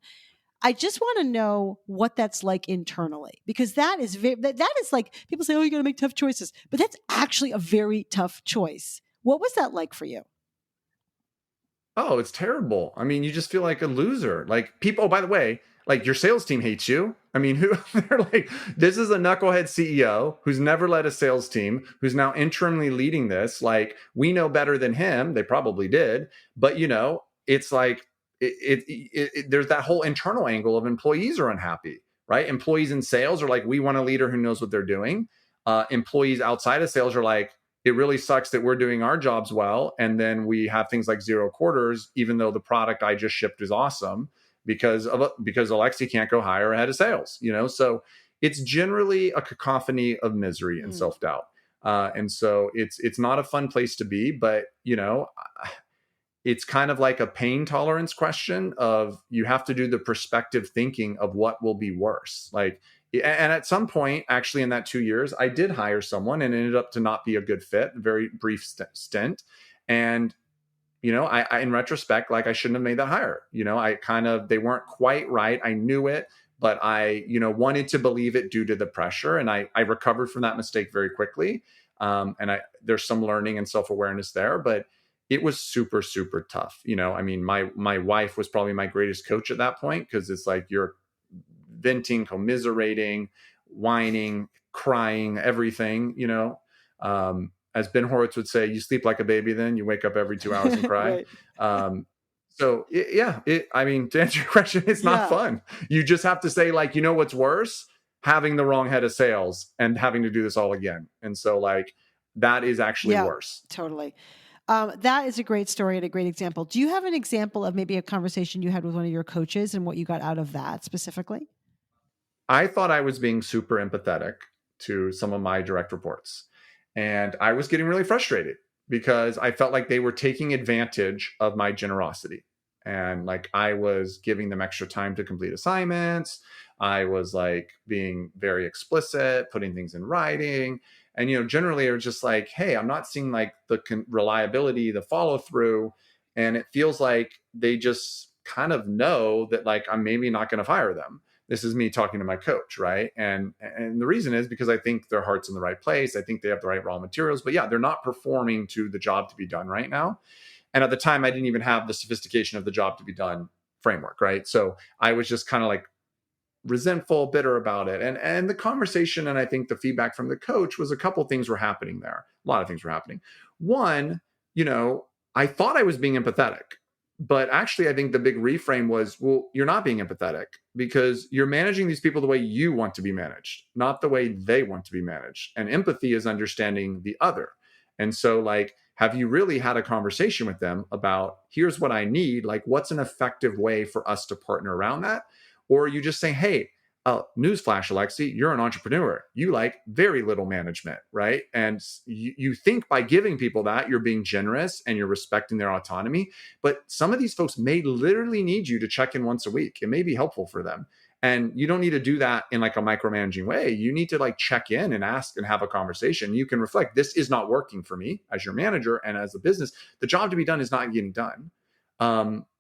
I just want to know what that's like internally, because that is like, people say, oh, you got to make tough choices, but that's actually a very tough choice. What was that like for you? Oh, it's terrible. I mean, you just feel like a loser. Like people, oh, by the way, like your sales team hates you. I mean, they're like, this is a knucklehead CEO who's never led a sales team, who's now interimly leading this. Like, we know better than him. They probably did. But, it's like, there's that whole internal angle of employees are unhappy, right? Employees in sales are like, we want a leader who knows what they're doing. Employees outside of sales are like, it really sucks that we're doing our jobs well, and then we have things like 0 quarters, even though the product I just shipped is awesome, because Alexi can't go hire a head of sales. So it's generally a cacophony of misery and self-doubt. And so it's not a fun place to be, but it's kind of like a pain tolerance question of, you have to do the perspective thinking of what will be worse. Like, and at some point, actually in that 2 years, I did hire someone and it ended up to not be a good fit, a very brief stint. And, I in retrospect, like I shouldn't have made that hire. They weren't quite right. I knew it, but I, wanted to believe it due to the pressure. And I recovered from that mistake very quickly. There's some learning and self-awareness there, but it was super, super tough. I mean, my wife was probably my greatest coach at that point, because it's like you're venting, commiserating, whining, crying, everything, as Ben Horowitz would say, you sleep like a baby, then you wake up every 2 hours and cry. Right. I mean, to answer your question, it's not fun. You just have to say, like, what's worse? Having the wrong head of sales and having to do this all again. And so like, that is actually worse. Totally. That is a great story and a great example. Do you have an example of maybe a conversation you had with one of your coaches and what you got out of that specifically? I thought I was being super empathetic to some of my direct reports. And I was getting really frustrated because I felt like they were taking advantage of my generosity. And like, I was giving them extra time to complete assignments. I was like being very explicit, putting things in writing. And, generally it was just like, hey, I'm not seeing like the reliability, the follow through. And it feels like they just kind of know that like, I'm maybe not going to fire them. This is me talking to my coach, right? And the reason is because I think their heart's in the right place. I think they have the right raw materials, but they're not performing to the job to be done right now. And at the time, I didn't even have the sophistication of the job to be done framework, right? So I was just kind of like resentful, bitter about it. And the conversation, and I think the feedback from the coach was, a couple of things were happening there. A lot of things were happening. One, I thought I was being empathetic, But actually, I think the big reframe was, well, you're not being empathetic because you're managing these people the way you want to be managed, not the way they want to be managed. And empathy is understanding the other. And so, like, have you really had a conversation with them about, here's what I need? Like, what's an effective way for us to partner around that? Or are you just saying, hey, newsflash, Alexi, you're an entrepreneur. You like very little management, right? And you think by giving people that, you're being generous and you're respecting their autonomy. But some of these folks may literally need you to check in once a week. It may be helpful for them. And you don't need to do that in like a micromanaging way. You need to like check in and ask and have a conversation. You can reflect, this is not working for me as your manager and as a business. The job to be done is not getting done.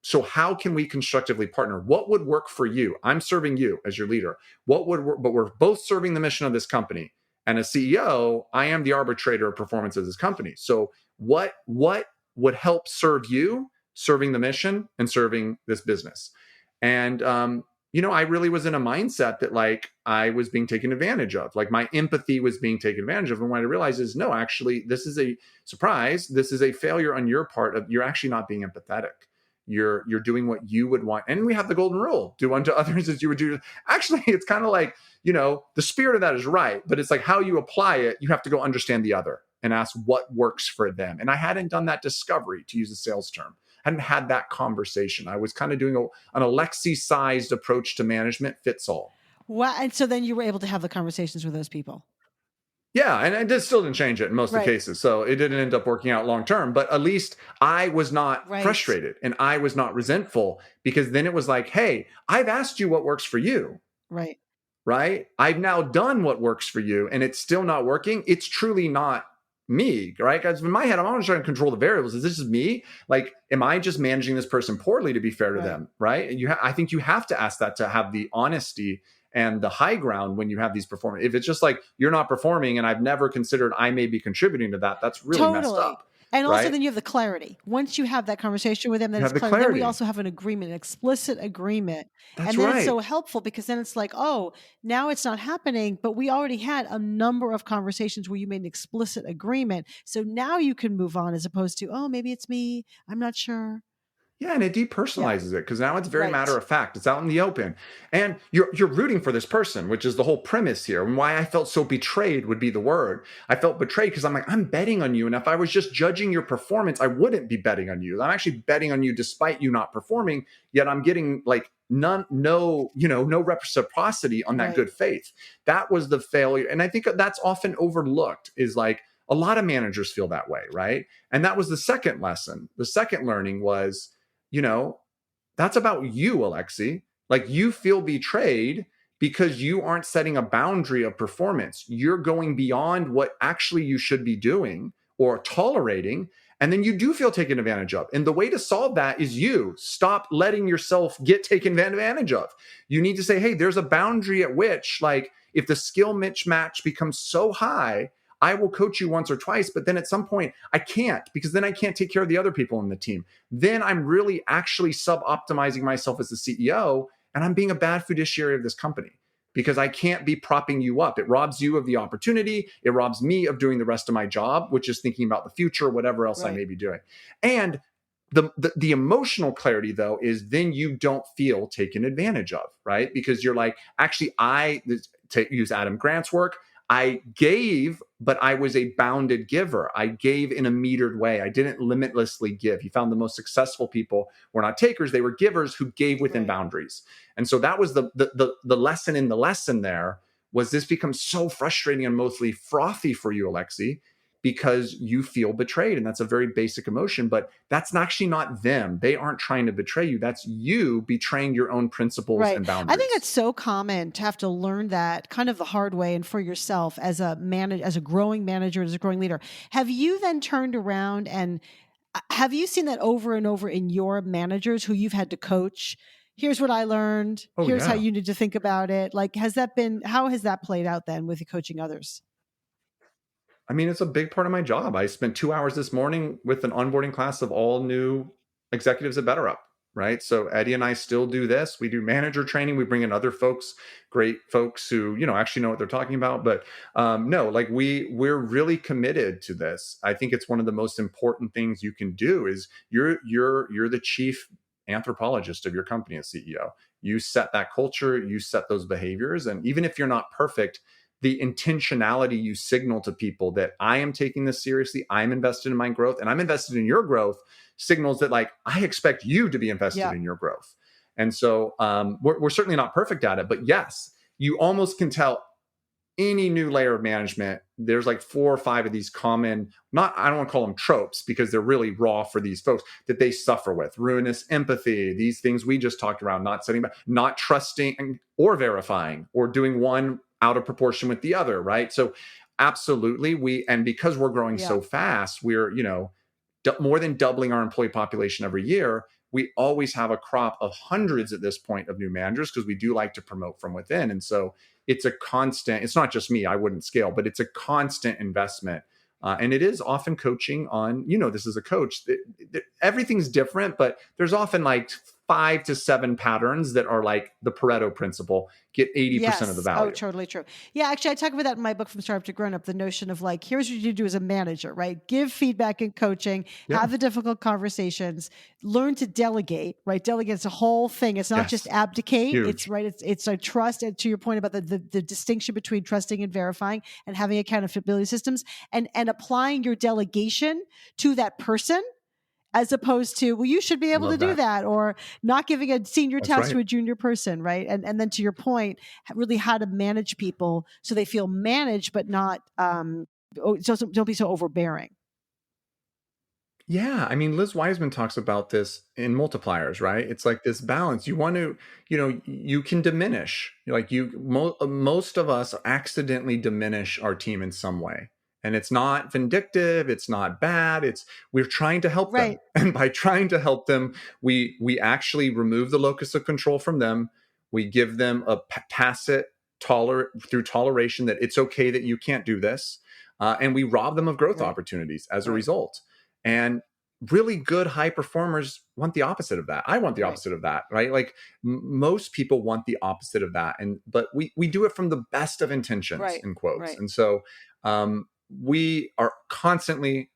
So how can we constructively partner? What would work for you? I'm serving you as your leader. What would work? But we're both serving the mission of this company. And as CEO, I am the arbitrator of performance of this company. So what would help serve you, serving the mission and serving this business? And I really was in a mindset that like I was being taken advantage of. Like my empathy was being taken advantage of. And what I realized is, no, actually, this is a surprise. This is a failure on your part of you're actually not being empathetic. You're doing what you would want. And we have the golden rule: do unto others as you would do. Actually, it's kind of like, the spirit of that is right, but it's like how you apply it. You have to go understand the other and ask what works for them. And I hadn't done that discovery, to use a sales term. I hadn't had that conversation. I was kind of doing an Alexi-sized approach to management, fits all. Wow. And so then you were able to have the conversations with those people. Yeah, and it still didn't change it in most of the cases. So it didn't end up working out long term. But at least I was not frustrated and I was not resentful, because then it was like, hey, I've asked you what works for you. Right? I've now done what works for you and it's still not working. It's truly not me, right? Because in my head, I'm always trying to control the variables. Is this just me? Like, am I just managing this person poorly to be fair to them? Right? And I think you have to ask that to have the honesty and the high ground when you have these performance. If it's just like, you're not performing and I've never considered I may be contributing to that, that's really messed up. And also then you have the clarity. Once you have that conversation with them, then it's clarity. Then we also have an agreement, an explicit agreement. That's and then it's so helpful, because then it's like, oh, now it's not happening, but we already had a number of conversations where you made an explicit agreement. So now you can move on, as opposed to, oh, maybe it's me, I'm not sure. Yeah, and it depersonalizes it, because now it's very matter of fact. It's out in the open. And you're rooting for this person, which is the whole premise here. And why I felt so betrayed would be the word. I felt betrayed because I'm like, I'm betting on you. And if I was just judging your performance, I wouldn't be betting on you. I'm actually betting on you despite you not performing, yet I'm getting like no reciprocity on that good faith. That was the failure. And I think that's often overlooked, is like a lot of managers feel that way, right? And that was the second lesson. The second learning was, that's about you, Alexi. Like, you feel betrayed because you aren't setting a boundary of performance. You're going beyond what actually you should be doing or tolerating. And then you do feel taken advantage of. And the way to solve that is you stop letting yourself get taken advantage of. You need to say, hey, there's a boundary at which, like, if the skill mismatch becomes so high, I will coach you once or twice, but then at some point I can't, because then I can't take care of the other people in the team. Then I'm really actually sub-optimizing myself as the CEO, and I'm being a bad fiduciary of this company, because I can't be propping you up. It robs you of the opportunity. It robs me of doing the rest of my job, which is thinking about the future, whatever else I may be doing. And the emotional clarity, though, is then you don't feel taken advantage of, right? Because you're like, actually, to use Adam Grant's work, I gave, but I was a bounded giver. I gave in a metered way. I didn't limitlessly give. He found the most successful people were not takers. They were givers who gave within boundaries. And so that was the lesson in the lesson there, was this becomes so frustrating and mostly frothy for you, Alexi, because you feel betrayed. And that's a very basic emotion, but that's actually not them. They aren't trying to betray you. That's you betraying your own principles and boundaries. I think it's so common to have to learn that kind of the hard way, and for yourself as a growing manager, as a growing leader. Have you then turned around and have you seen that over and over in your managers who you've had to coach? Here's what I learned. Here's how you need to think about it. Like, how has that played out then with coaching others? I mean, it's a big part of my job. I spent 2 hours this morning with an onboarding class of all new executives at BetterUp. right? So Eddie and I still do this. We do manager training. We bring in other folks, great folks who, actually know what they're talking about. But no, like we're really committed to this. I think it's one of the most important things you can do is you're the chief anthropologist of your company as CEO. You set that culture, you set those behaviors. And even if you're not perfect, the intentionality you signal to people that I am taking this seriously, I'm invested in my growth, and I'm invested in your growth, signals that like I expect you to be invested Yeah. in your growth. And so we're certainly not perfect at it, but yes, you almost can tell any new layer of management, there's like 4 or 5 of these common, I don't want to call them tropes because they're really raw for these folks that they suffer with: ruinous empathy, these things we just talked around, not setting back, not trusting or verifying, or doing one out of proportion with the other, right? So absolutely, and because we're growing Yeah. so fast, we're, more than doubling our employee population every year. We always have a crop of hundreds at this point of new managers because we do like to promote from within. And so it's a constant, it's not just me, I wouldn't scale, but it's a constant investment. And it is often coaching on, this is a coach. Everything's different, but there's often like 5 to 7 patterns that are like the Pareto principle, get 80% of the Yes. Oh, value. totally true. Yeah, actually, I talk about that in my book, From Startup to Grown Up, the notion of like, here's what you do as a manager, right? Give feedback and coaching, Yeah. have the difficult conversations, learn to delegate, right? Delegate is a whole thing. It's not just Yes. abdicate. Huge. It's right. It's a trust. And to your point about the distinction between trusting and verifying and having accountability systems, and applying your delegation to that person, as opposed to, well, you should be able to Love do that. that, or not giving a senior That's task right. to a junior person, right? And then to your point, really how to manage people so they feel managed, but not, don't be so overbearing. Yeah, I mean, Liz Wiseman talks about this in multipliers, right? It's like this balance. You want to, you can diminish. Like most of us accidentally diminish our team in some way, and it's not vindictive. It's not bad. We're trying to help them, Right. and by trying to help them, we actually remove the locus of control from them. We give them a tacit through toleration that it's okay that you can't do this, and we rob them of growth Right. opportunities as a Right. result. And really good high performers want the opposite of that. I want the Right. opposite of that, right? Like most people want the opposite of that, but we do it from the best of intentions, Right. in quotes. Right. And so we are constantly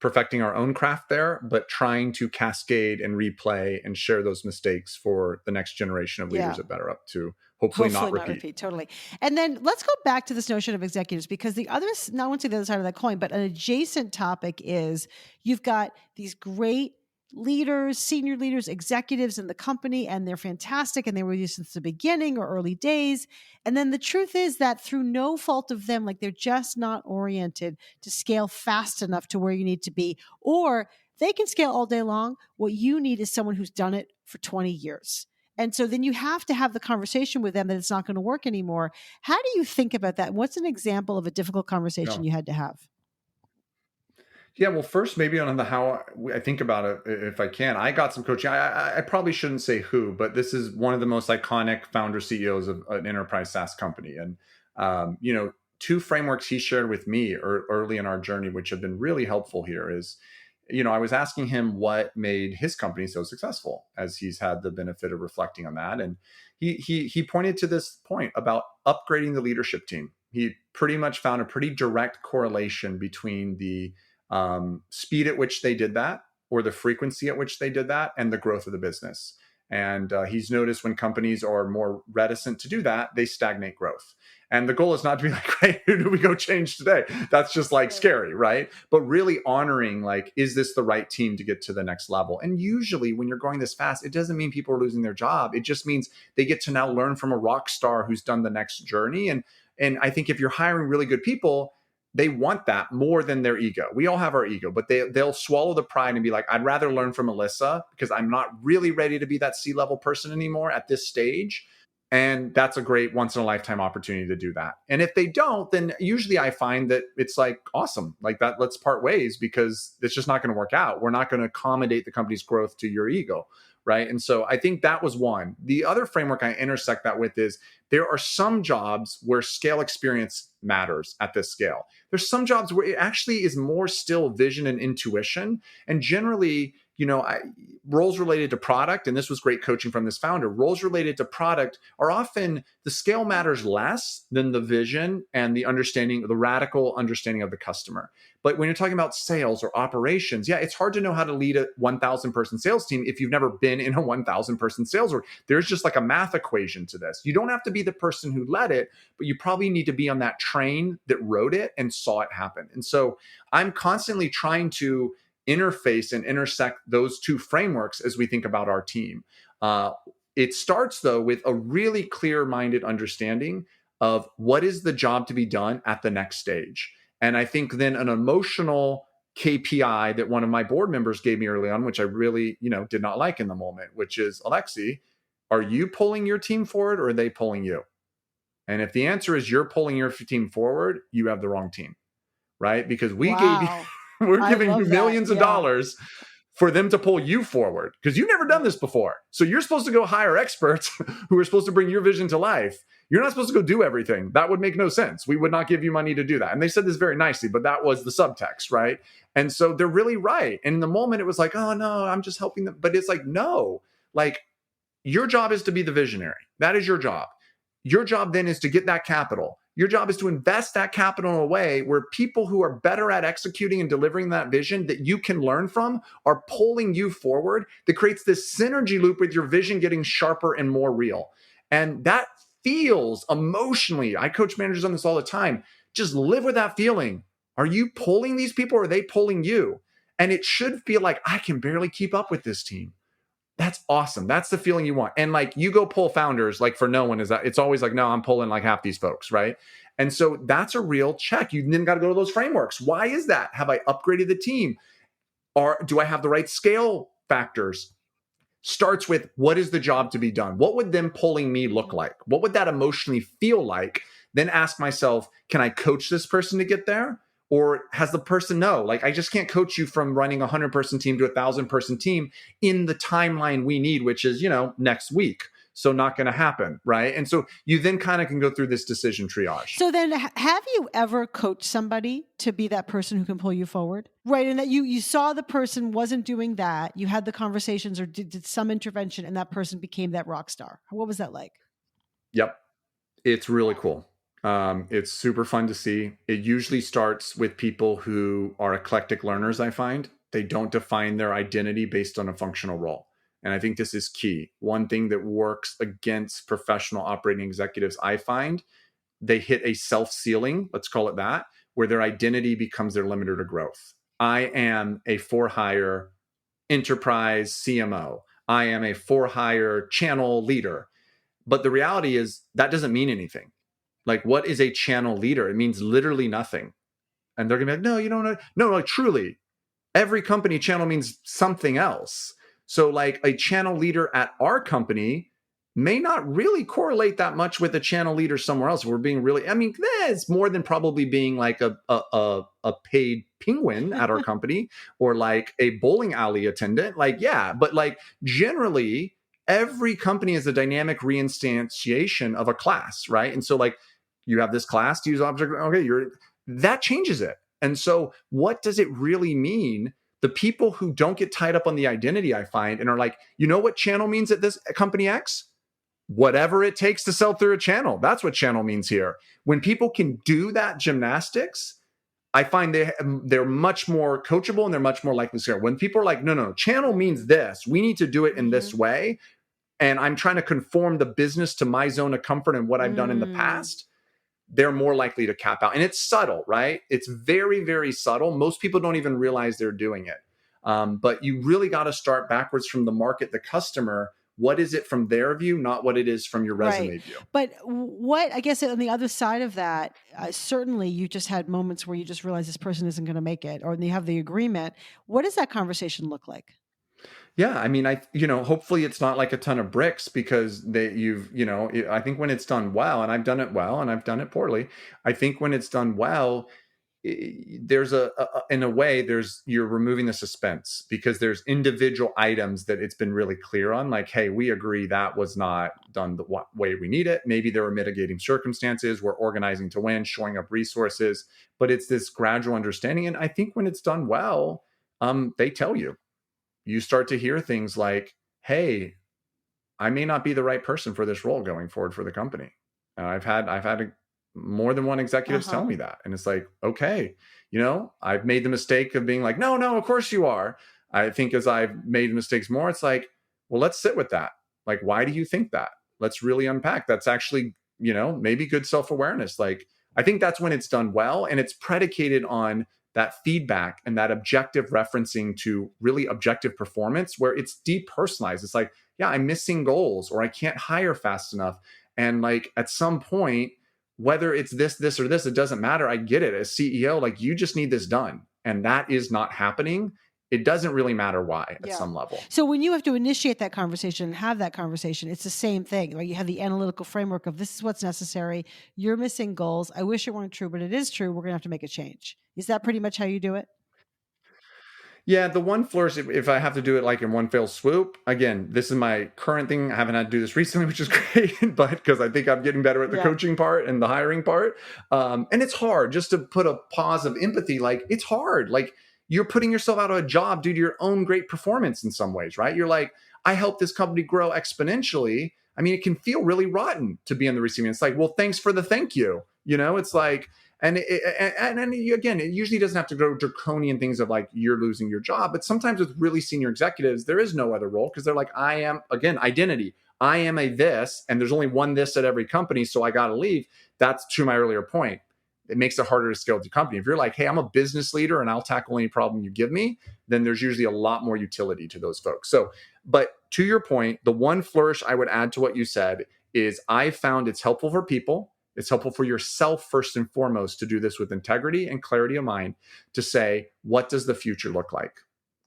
perfecting our own craft there, but trying to cascade and replay and share those mistakes for the next generation of leaders Yeah. at BetterUp to hopefully not repeat. Totally. And then let's go back to this notion of executives, because the other, not only the other side of that coin, but an adjacent topic is you've got these great leaders, senior leaders, executives in the company, and they're fantastic, and they were used since the beginning or early days. And then the truth is that through no fault of them, like they're just not oriented to scale fast enough to where you need to be, or they can scale all day long. What you need is someone who's done it for 20 years. And so then you have to have the conversation with them that it's not going to work anymore. How do you think about that? What's an example of a difficult conversation you had to have? Yeah, well, first, maybe on the how I think about it, if I can. I got some coaching. I probably shouldn't say who, but this is one of the most iconic founder CEOs of an enterprise SaaS company. And, 2 frameworks he shared with me early in our journey, which have been really helpful here is, I was asking him what made his company so successful, as he's had the benefit of reflecting on that. And he pointed to this point about upgrading the leadership team. He pretty much found a pretty direct correlation between the speed at which they did that, or the frequency at which they did that, and the growth of the business. And he's noticed when companies are more reticent to do that, they stagnate growth. And the goal is not to be like, hey, who do we go change today? That's just like scary, right? But really honoring, like, is this the right team to get to the next level? And usually when you're growing this fast, it doesn't mean people are losing their job. It just means they get to now learn from a rock star who's done the next journey. And I think if you're hiring really good people, they want that more than their ego. We all have our ego, but they'll swallow the pride and be like, I'd rather learn from Alisa because I'm not really ready to be that C-level person anymore at this stage. And that's a great once in a lifetime opportunity to do that. And if they don't, then usually I find that it's like, awesome, like that, let's part ways, because it's just not going to work out. We're not going to accommodate the company's growth to your ego. Right. And so I think that was one. The other framework I intersect that with is there are some jobs where scale experience matters at this scale. There's some jobs where it actually is more still vision and intuition. And generally, roles related to product, and this was great coaching from this founder, roles related to product are often the scale matters less than the vision and the understanding, the radical understanding of the customer. But when you're talking about sales or operations, yeah, it's hard to know how to lead a 1,000 person sales team if you've never been in a 1,000 person sales org. There's just like a math equation to this. You don't have to be the person who led it, but you probably need to be on that train that rode it and saw it happen. And so I'm constantly trying to interface and intersect those two frameworks as we think about our team. It starts, though, with a really clear-minded understanding of what is the job to be done at the next stage. And I think then an emotional KPI that one of my board members gave me early on, which I really, did not like in the moment, which is, Alexi, are you pulling your team forward or are they pulling you? And if the answer is you're pulling your team forward, you have the wrong team, right? Because we're giving you millions of dollars for them to pull you forward because you've never done this before. So you're supposed to go hire experts who are supposed to bring your vision to life. You're not supposed to go do everything. That would make no sense. We would not give you money to do that. And they said this very nicely, but that was the subtext, right? And so they're really right. And in the moment, it was like, oh no, I'm just helping them. But it's like, no, like your job is to be the visionary. That is your job. Your job then is to get that capital. Your job is to invest that capital in a way where people who are better at executing and delivering that vision that you can learn from are pulling you forward. That creates this synergy loop with your vision getting sharper and more real. And that feels emotionally, I coach managers on this all the time, just live with that feeling. Are you pulling these people or are they pulling you? And it should feel like I can barely keep up with this team. That's awesome. That's the feeling you want. And like you go pull founders, like for no one is that it's always like, no, I'm pulling like half these folks, right? And so that's a real check. You then got to go to those frameworks. Why is that? Have I upgraded the team? Or do I have the right scale factors? Starts with what is the job to be done? What would them pulling me look like? What would that emotionally feel like? Then ask myself, can I coach this person to get there? Or has the person like I just can't coach you from running a 100-person team to a 1,000-person team in the timeline we need, which is, next week. So not going to happen, right? And so you then kind of can go through this decision triage. So then have you ever coached somebody to be that person who can pull you forward? Right. And that you saw the person wasn't doing that. You had the conversations or did some intervention and that person became that rock star. What was that like? Yep. It's really cool. It's super fun to see. It usually starts with people who are eclectic learners, I find. They don't define their identity based on a functional role. And I think this is key. One thing that works against professional operating executives, I find, they hit a self-ceiling, let's call it that, where their identity becomes their limiter to growth. I am a for-hire enterprise CMO. I am a for-hire channel leader. But the reality is that doesn't mean anything. Like, what is a channel leader? It means literally nothing. And they're going to be like, no, you don't know. No, like truly, every company channel means something else. So like a channel leader at our company may not really correlate that much with a channel leader somewhere else. We're being really, it's more than probably being like a paid penguin at our company or like a bowling alley attendant. Like, yeah, but like generally every company is a dynamic reinstantiation of a class, right? And so like you have this class to use object. Okay, that changes it. And so what does it really mean? The people who don't get tied up on the identity, I find, and are like, you know what channel means at this company X? Whatever it takes to sell through a channel. That's what channel means here. When people can do that gymnastics, I find they're much more coachable and they're much more likely to scale. When people are like, no, channel means this. We need to do it in this way. And I'm trying to conform the business to my zone of comfort and what I've done in the past. They're more likely to cap out. And it's subtle, right? It's very, very subtle. Most people don't even realize they're doing it. But you really got to start backwards from the market, the customer. What is it from their view, not what it is from your resume view. But what, I guess on the other side of that, certainly you just had moments where you just realize this person isn't going to make it or you have the agreement. What does that conversation look like? Yeah, hopefully it's not like a ton of bricks because I think when it's done well, and I've done it well and I've done it poorly. I think when it's done well, there's in a way, you're removing the suspense because there's individual items that it's been really clear on, like, hey, we agree that was not done the way we need it. Maybe there were mitigating circumstances. We're organizing to win, shoring up resources, but it's this gradual understanding. And I think when it's done well, they tell you. you start to hear things like, hey, I may not be the right person for this role going forward for the company. And more than one executives tell Uh-huh. me that. And it's like, okay, I've made the mistake of being like, no, no, of course you are. I think as I've made mistakes more, it's like, well, let's sit with that. Like, why do you think that? Let's really unpack. That's actually, maybe good self-awareness. Like, I think that's when it's done well. And it's predicated on that feedback and that objective referencing to really objective performance where it's depersonalized. It's like, yeah, I'm missing goals or I can't hire fast enough. And like at some point, whether it's this, or this, it doesn't matter. I get it. As CEO, like you just need this done. And that is not happening. It doesn't really matter why at Yeah. some level. So when you have to initiate that conversation and have that conversation, it's the same thing, right? You have the analytical framework of this is what's necessary. You're missing goals. I wish it weren't true, but it is true. We're going to have to make a change. Is that pretty much how you do it? Yeah, the one flourish, if I have to do it like in one fell swoop, again, this is my current thing. I haven't had to do this recently, which is great, but because I think I'm getting better at the Yeah. coaching part and the hiring part. And it's hard just to put a pause of empathy. Like it's hard. Like you're putting yourself out of a job due to your own great performance in some ways, right? You're like, I helped this company grow exponentially. I mean, it can feel really rotten to be on the receiving end. It's like, well, thanks for the thank you. It's like, again, it usually doesn't have to go draconian things of like you're losing your job, but sometimes with really senior executives, there is no other role because they're like, I am, again, identity. I am a this, and there's only one this at every company, so I got to leave. That's to my earlier point. It makes it harder to scale the company. If you're like, hey, I'm a business leader and I'll tackle any problem you give me, then there's usually a lot more utility to those folks. So, but to your point, the one flourish I would add to what you said is I found it's helpful for people. It's helpful for yourself first and foremost to do this with integrity and clarity of mind to say, what does the future look like?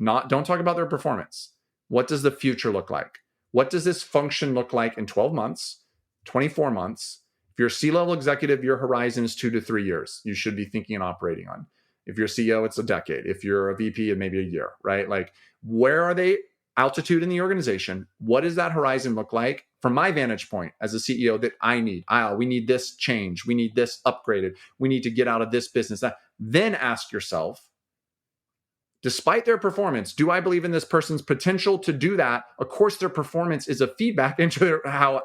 Don't talk about their performance. What does the future look like? What does this function look like in 12 months, 24 months? If you're a C-level executive, your horizon is 2 to 3 years. You should be thinking and operating on. If you're a CEO, it's a decade. If you're a VP, it may be a year, right? Like, where are they altitude in the organization? What does that horizon look like from my vantage point as a CEO that I need? We need this change. We need this upgraded. We need to get out of this business. Then ask yourself, despite their performance, do I believe in this person's potential to do that? Of course, their performance is a feedback into how.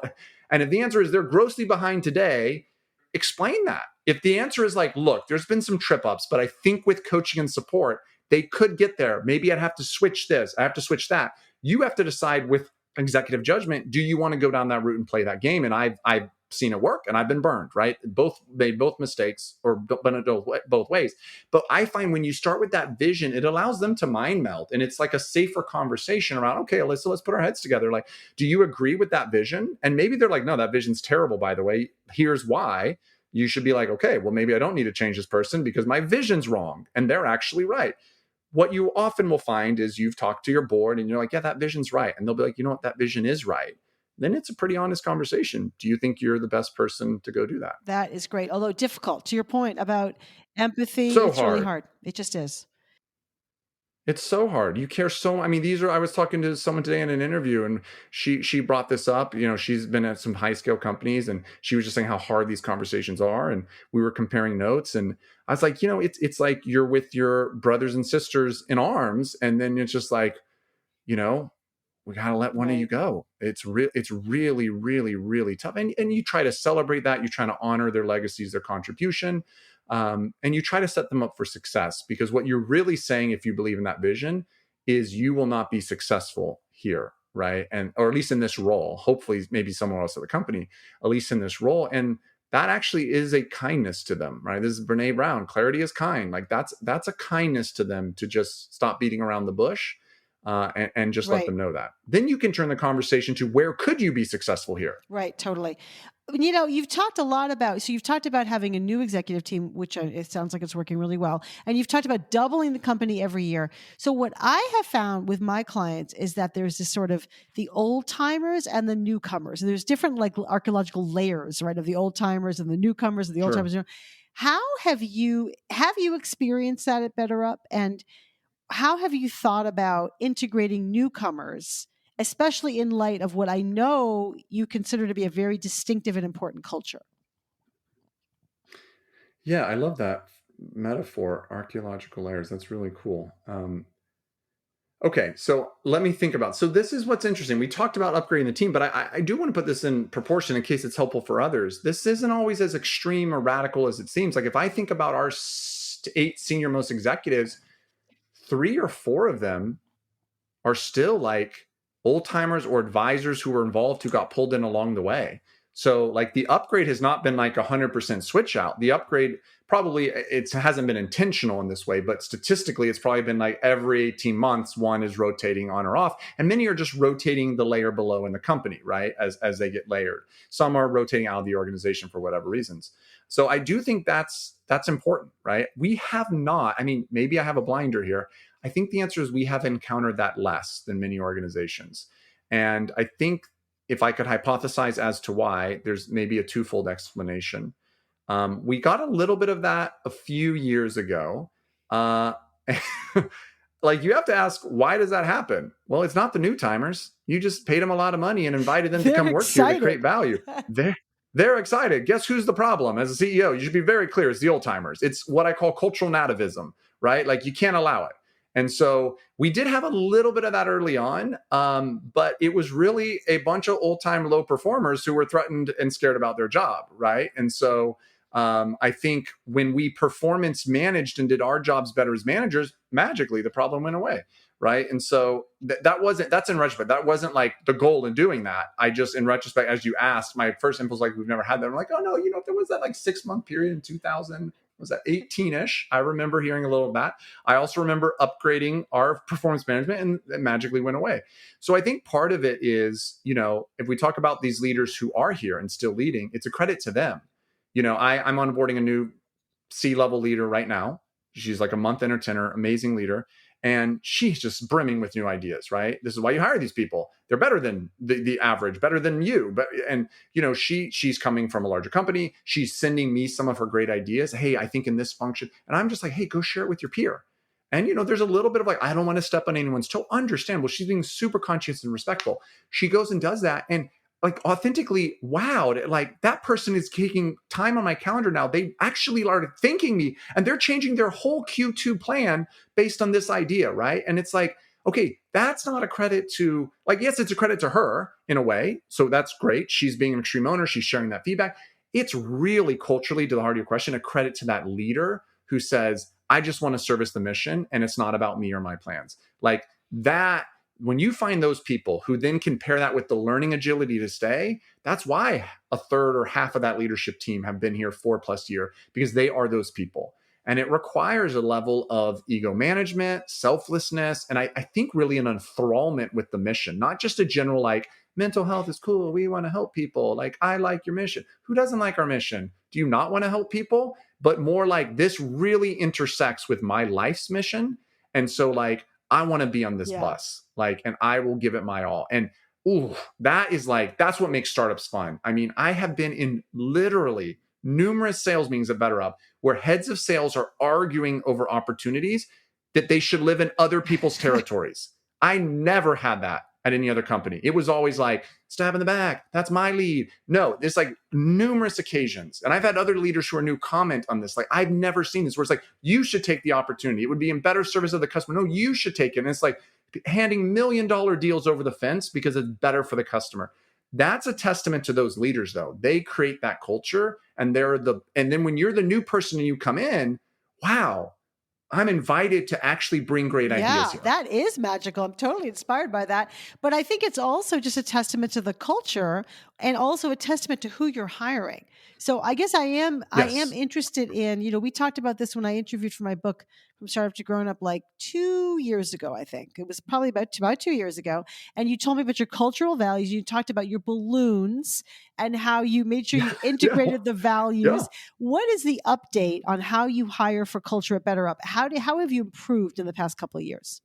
And if the answer is they're grossly behind today, explain that. If the answer is like, look, there's been some trip ups, but I think with coaching and support, they could get there. Maybe I'd have to switch this. I have to switch that. You have to decide with executive judgment, do you want to go down that route and play that game? And I've seen it work and I've been burned, right? Both made both mistakes or both ways. But I find when you start with that vision, it allows them to mind meld. And it's like a safer conversation around, okay, Alyssa, let's put our heads together. Like, do you agree with that vision? And maybe they're like, no, that vision's terrible, by the way. Here's why. You should be like, okay, well, maybe I don't need to change this person because my vision's wrong. And they're actually right. What you often will find is you've talked to your board and you're like, yeah, that vision's right. And they'll be like, you know what, that vision is right. Then it's a pretty honest conversation. Do you think you're the best person to go do that? That is great. Although difficult, to your point about empathy, So it's really hard. hard. It just is. It's so hard. You care so. I mean, I was talking to someone today in an interview, and she brought this up. She's been at some high scale companies, and she was just saying how hard these conversations are. And we were comparing notes, and I was like, it's like you're with your brothers and sisters in arms, and then it's just like, you know, we got to let one of you Right. go. It's really, really, really tough. And you try to celebrate that. You try to honor their legacies, their contribution. And you try to set them up for success because what you're really saying, if you believe in that vision, is you will not be successful here. Right. Or at least in this role, hopefully maybe someone else at the company, at least in this role. And that actually is a kindness to them, right? This is Brene Brown. Clarity is kind. Like that's a kindness to them to just stop beating around the bush and just let Right. them know that. Then you can turn the conversation to where could you be successful here? Right. Totally. You've talked a lot about, so you've talked about having a new executive team, which it sounds like it's working really well. And you've talked about doubling the company every year. So what I have found with my clients is that there's this sort of the old timers and the newcomers. And there's different like archaeological layers, right? Of the old timers and the newcomers and the old Sure. timers. How have you experienced that at BetterUp? And how have you thought about integrating newcomers, especially in light of what I know you consider to be a very distinctive and important culture? Yeah, I love that metaphor, archaeological layers. That's really cool. Okay, so let me think about. So this is what's interesting. We talked about upgrading the team, but I do want to put this in proportion in case it's helpful for others. This isn't always as extreme or radical as it seems. Like if I think about our 8 senior most executives, 3 or 4 of them are still like old timers or advisors who were involved who got pulled in along the way. So like the upgrade has not been like 100% switch out. The upgrade probably it hasn't been intentional in this way, but statistically it's probably been like every 18 months one is rotating on or off, and many are just rotating the layer below in the company, right? As they get layered. Some are rotating out of the organization for whatever reasons. So I do think that's important, right? We have not, I mean, maybe I have a blinder here. I think the answer is we have encountered that less than many organizations. And I think if I could hypothesize as to why, there's maybe a twofold explanation. We got a little bit of that a few years ago. Like you have to ask, why does that happen? Well, it's not the new timers. You just paid them a lot of money and invited them to come work here to create value. They're excited. Guess who's the problem? As a CEO, you should be very clear. It's the old timers. It's what I call cultural nativism, right? Like you can't allow it. And so we did have a little bit of that early on, but it was really a bunch of old-time low performers who were threatened and scared about their job, right? And so I think when we performance managed and did our jobs better as managers, magically the problem went away, right? And so that's in retrospect. That wasn't like the goal in doing that. I just, in retrospect, as you asked, my first impulse, like we've never had that. I'm like, oh no, there was that like 6-month period in 2000. Was that 18-ish? I remember hearing a little of that. I also remember upgrading our performance management and it magically went away. So I think part of it is, if we talk about these leaders who are here and still leading, it's a credit to them. I'm onboarding a new C-level leader right now. She's like a month in her tenure, amazing leader. And she's just brimming with new ideas, right? This is why you hire these people. They're better than the average, better than you. She's coming from a larger company. She's sending me some of her great ideas. Hey, I think in this function. And I'm just like, hey, go share it with your peer. And, there's a little bit of like, I don't want to step on anyone's toe. Understandable. She's being super conscious and respectful. She goes and does that. And like authentically wowed, like that person is taking time on my calendar now. They actually are thanking me and they're changing their whole Q2 plan based on this idea, right? And it's like, okay, that's not a credit to, like, yes, it's a credit to her in a way. So that's great. She's being an extreme owner. She's sharing that feedback. It's really culturally, to the heart of your question, a credit to that leader who says, I just want to service the mission and it's not about me or my plans. Like that. When you find those people who then can pair that with the learning agility to stay, that's why a third or half of that leadership team have been here 4+ years, because they are those people. And it requires a level of ego management, selflessness, and I think really an enthrallment with the mission, not just a general like mental health is cool. We want to help people. Like, I like your mission. Who doesn't like our mission? Do you not want to help people? But more like this really intersects with my life's mission. And so like, I want to be on this bus, like, and I will give it my all. And that's what makes startups fun. I mean, I have been in literally numerous sales meetings at BetterUp where heads of sales are arguing over opportunities that they should live in other people's territories. I never had that at any other company. It was always like, stab in the back, that's my lead. No, there's like numerous occasions. And I've had other leaders who are new comment on this. Like, I've never seen this where it's like, you should take the opportunity. It would be in better service of the customer. No, you should take it. And it's like handing $1 million deals over the fence because it's better for the customer. That's a testament to those leaders, though. They create that culture, and and then when you're the new person and you come in, wow, I'm invited to actually bring great ideas here. That is magical. I'm totally inspired by that. But I think it's also just a testament to the culture and also a testament to who you're hiring. So I guess I am interested in, we talked about this when I interviewed for my book, From Startup to Grown Up, like 2 years ago, I think. It was probably about 2 years ago. And you told me about your cultural values. You talked about your balloons and how you made sure you integrated the values. What is the update on how you hire for culture at BetterUp? How have you improved in the past couple of years?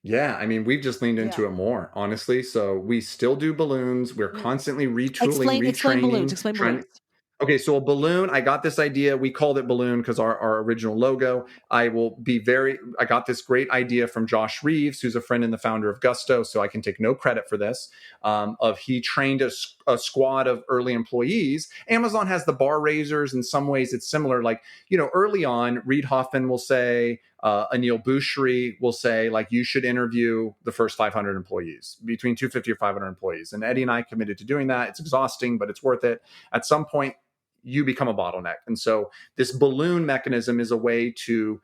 Yeah, I mean, we've just leaned into it more, honestly. So we still do balloons. We're constantly retooling, retraining. Explain balloons. Okay, so a balloon, I got this idea. We called it balloon because our original logo. I got this great idea from Josh Reeves, who's a friend and the founder of Gusto, so I can take no credit for this. He trained a squad of early employees. Amazon has the bar raisers. In some ways, it's similar. Like, early on, Reid Hoffman will say, Anil Bouchery will say, like, you should interview the first 500 employees, between 250 or 500 employees. And Eddie and I committed to doing that. It's exhausting, but it's worth it. At some point, you become a bottleneck. And so this balloon mechanism is a way to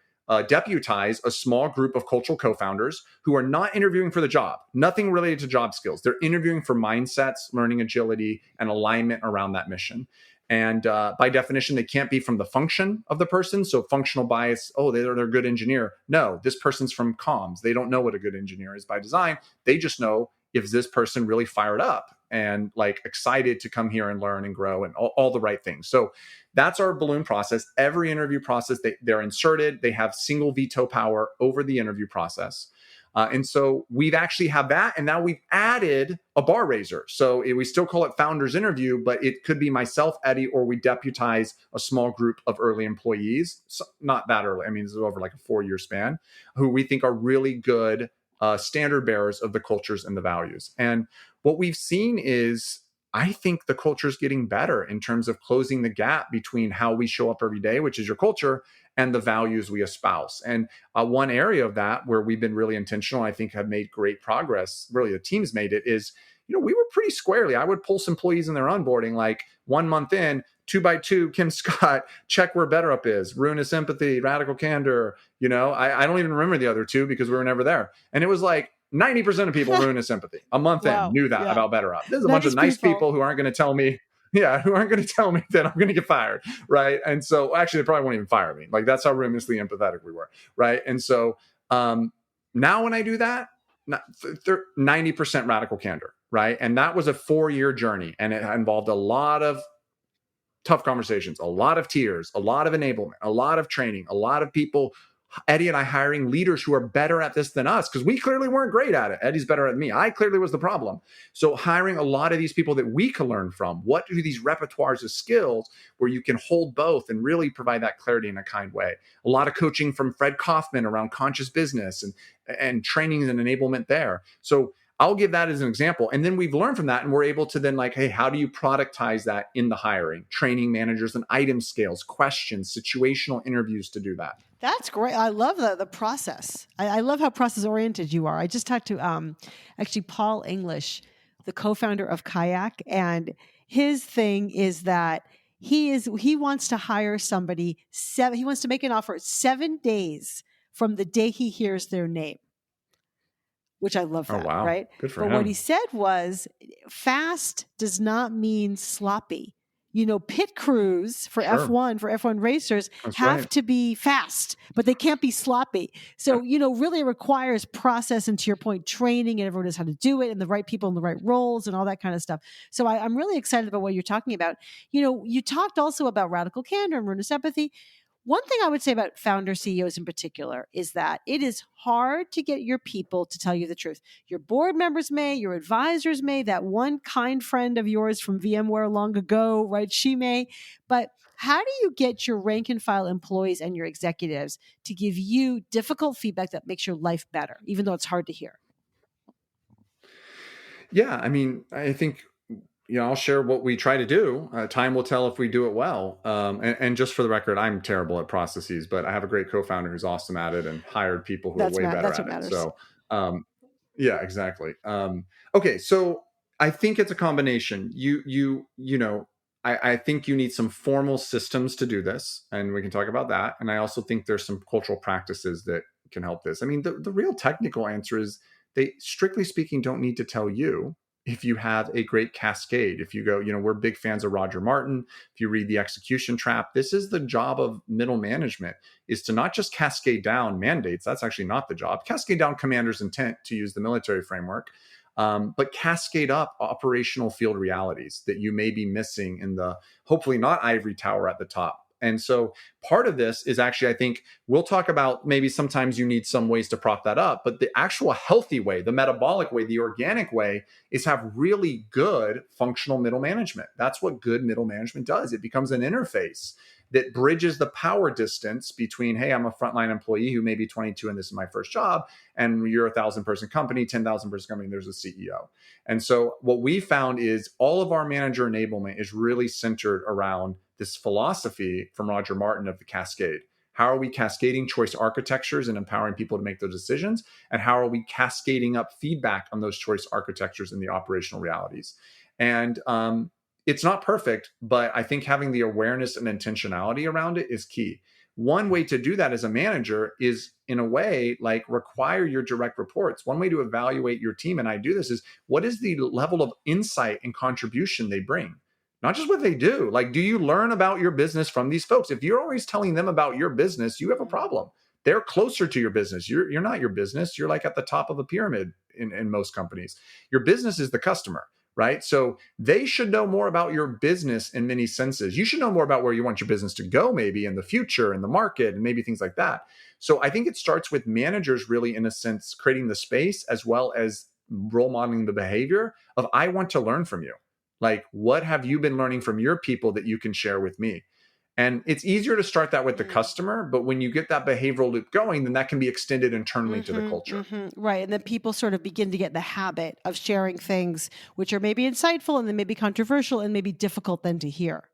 deputize a small group of cultural co-founders who are not interviewing for the job, nothing related to job skills. They're interviewing for mindsets, learning agility, and alignment around that mission. And by definition, they can't be from the function of the person. So functional bias, oh, they're a good engineer. No, this person's from comms. They don't know what a good engineer is by design. They just know if this person really fired up and like excited to come here and learn and grow and all the right things. So that's our balloon process. Every interview process, they're inserted. They have single veto power over the interview process. And so we've actually have that. And now we've added a bar raiser. So we still call it founders interview, but it could be myself, Eddie, or we deputize a small group of early employees. So not that early. I mean, this is over like a 4-year span, who we think are really good standard bearers of the cultures and the values. And what we've seen is, I think the culture is getting better in terms of closing the gap between how we show up every day, which is your culture, and the values we espouse. And one area of that where we've been really intentional, I think have made great progress, really the team's made it, is, we were pretty squarely, I would pulse employees in their onboarding, like 1 month in, 2 by 2, Kim Scott, check where BetterUp is, ruinous empathy, radical candor. I don't even remember the other 2 because we were never there. And it was like 90% of people ruinous empathy a month in knew that about BetterUp. There's a bunch of nice people who aren't going to tell me, who aren't going to tell me that I'm going to get fired, right? And so actually, they probably won't even fire me. Like, that's how ruinously empathetic we were, right? And so now when I do that, 90% radical candor, right? And that was a 4-year journey, and it involved a lot of tough conversations, a lot of tears, a lot of enablement, a lot of training, a lot of people, Eddie and I hiring leaders who are better at this than us, because we clearly weren't great at it. Eddie's better at me. I clearly was the problem. So hiring a lot of these people that we can learn from. What do these repertoires of skills where you can hold both and really provide that clarity in a kind way? A lot of coaching from Fred Kaufman around conscious business and training and enablement there. So I'll give that as an example. And then we've learned from that, and we're able to then hey, how do you productize that in the hiring, training managers and item scales, questions, situational interviews to do that. That's great. I love the process. I love how process oriented you are. I just talked to actually Paul English, the co-founder of Kayak, and his thing is that he wants to hire somebody he wants to make an offer 7 days from the day he hears their name, which I love that, right? Good for him. What he said was, fast does not mean sloppy. Pit crews for F1 racers have to be fast, but they can't be sloppy. So, really it requires process, and to your point, training, and everyone knows how to do it, and the right people in the right roles and all that kind of stuff. So I'm really excited about what you're talking about. You talked also about radical candor and ruinous empathy. One thing I would say about founder CEOs in particular is that it is hard to get your people to tell you the truth. Your board members may, your advisors may, that one kind friend of yours from VMware long ago, right? She may. But how do you get your rank and file employees and your executives to give you difficult feedback that makes your life better, even though it's hard to hear? Yeah, I mean, I think I'll share what we try to do. Time will tell if we do it well. And just for the record, I'm terrible at processes, but I have a great co-founder who's awesome at it and hired people who are way better at it. So, yeah, exactly. Okay, so I think it's a combination. I think you need some formal systems to do this, and we can talk about that. And I also think there's some cultural practices that can help this. I mean, the real technical answer is they, strictly speaking, don't need to tell you if you have a great cascade. If you go, we're big fans of Roger Martin. If you read The Execution Trap, this is the job of middle management, is to not just cascade down mandates. That's actually not the job. Cascade down commander's intent, to use the military framework, but cascade up operational field realities that you may be missing in the, hopefully not ivory tower at the top. And so part of this is actually, I think we'll talk about, maybe sometimes you need some ways to prop that up, but the actual healthy way, the metabolic way, the organic way, is have really good functional middle management. That's what good middle management does. It becomes an interface that bridges the power distance between, hey, I'm a frontline employee who may be 22 and this is my first job, and you're a 1,000-person company, 10,000-person company, there's a CEO. And so what we found is all of our manager enablement is really centered around this philosophy from Roger Martin of the cascade. How are we cascading choice architectures and empowering people to make those decisions? And how are we cascading up feedback on those choice architectures in the operational realities? And it's not perfect, but I think having the awareness and intentionality around it is key. One way to do that as a manager is, in a way, like require your direct reports. One way to evaluate your team, and I do this, is what is the level of insight and contribution they bring? Not just what they do. Like, do you learn about your business from these folks? If you're always telling them about your business, you have a problem. They're closer to your business. You're not your business. You're like at the top of a pyramid in most companies. Your business is the customer, right? So they should know more about your business in many senses. You should know more about where you want your business to go, maybe in the future, in the market, and maybe things like that. So I think it starts with managers really, in a sense, creating the space as well as role modeling the behavior of, I want to learn from you. Like, what have you been learning from your people that you can share with me? And it's easier to start that with the customer, but when you get that behavioral loop going, then that can be extended internally to the culture. Right. And then people sort of begin to get the habit of sharing things which are maybe insightful and then maybe controversial and maybe difficult then to hear.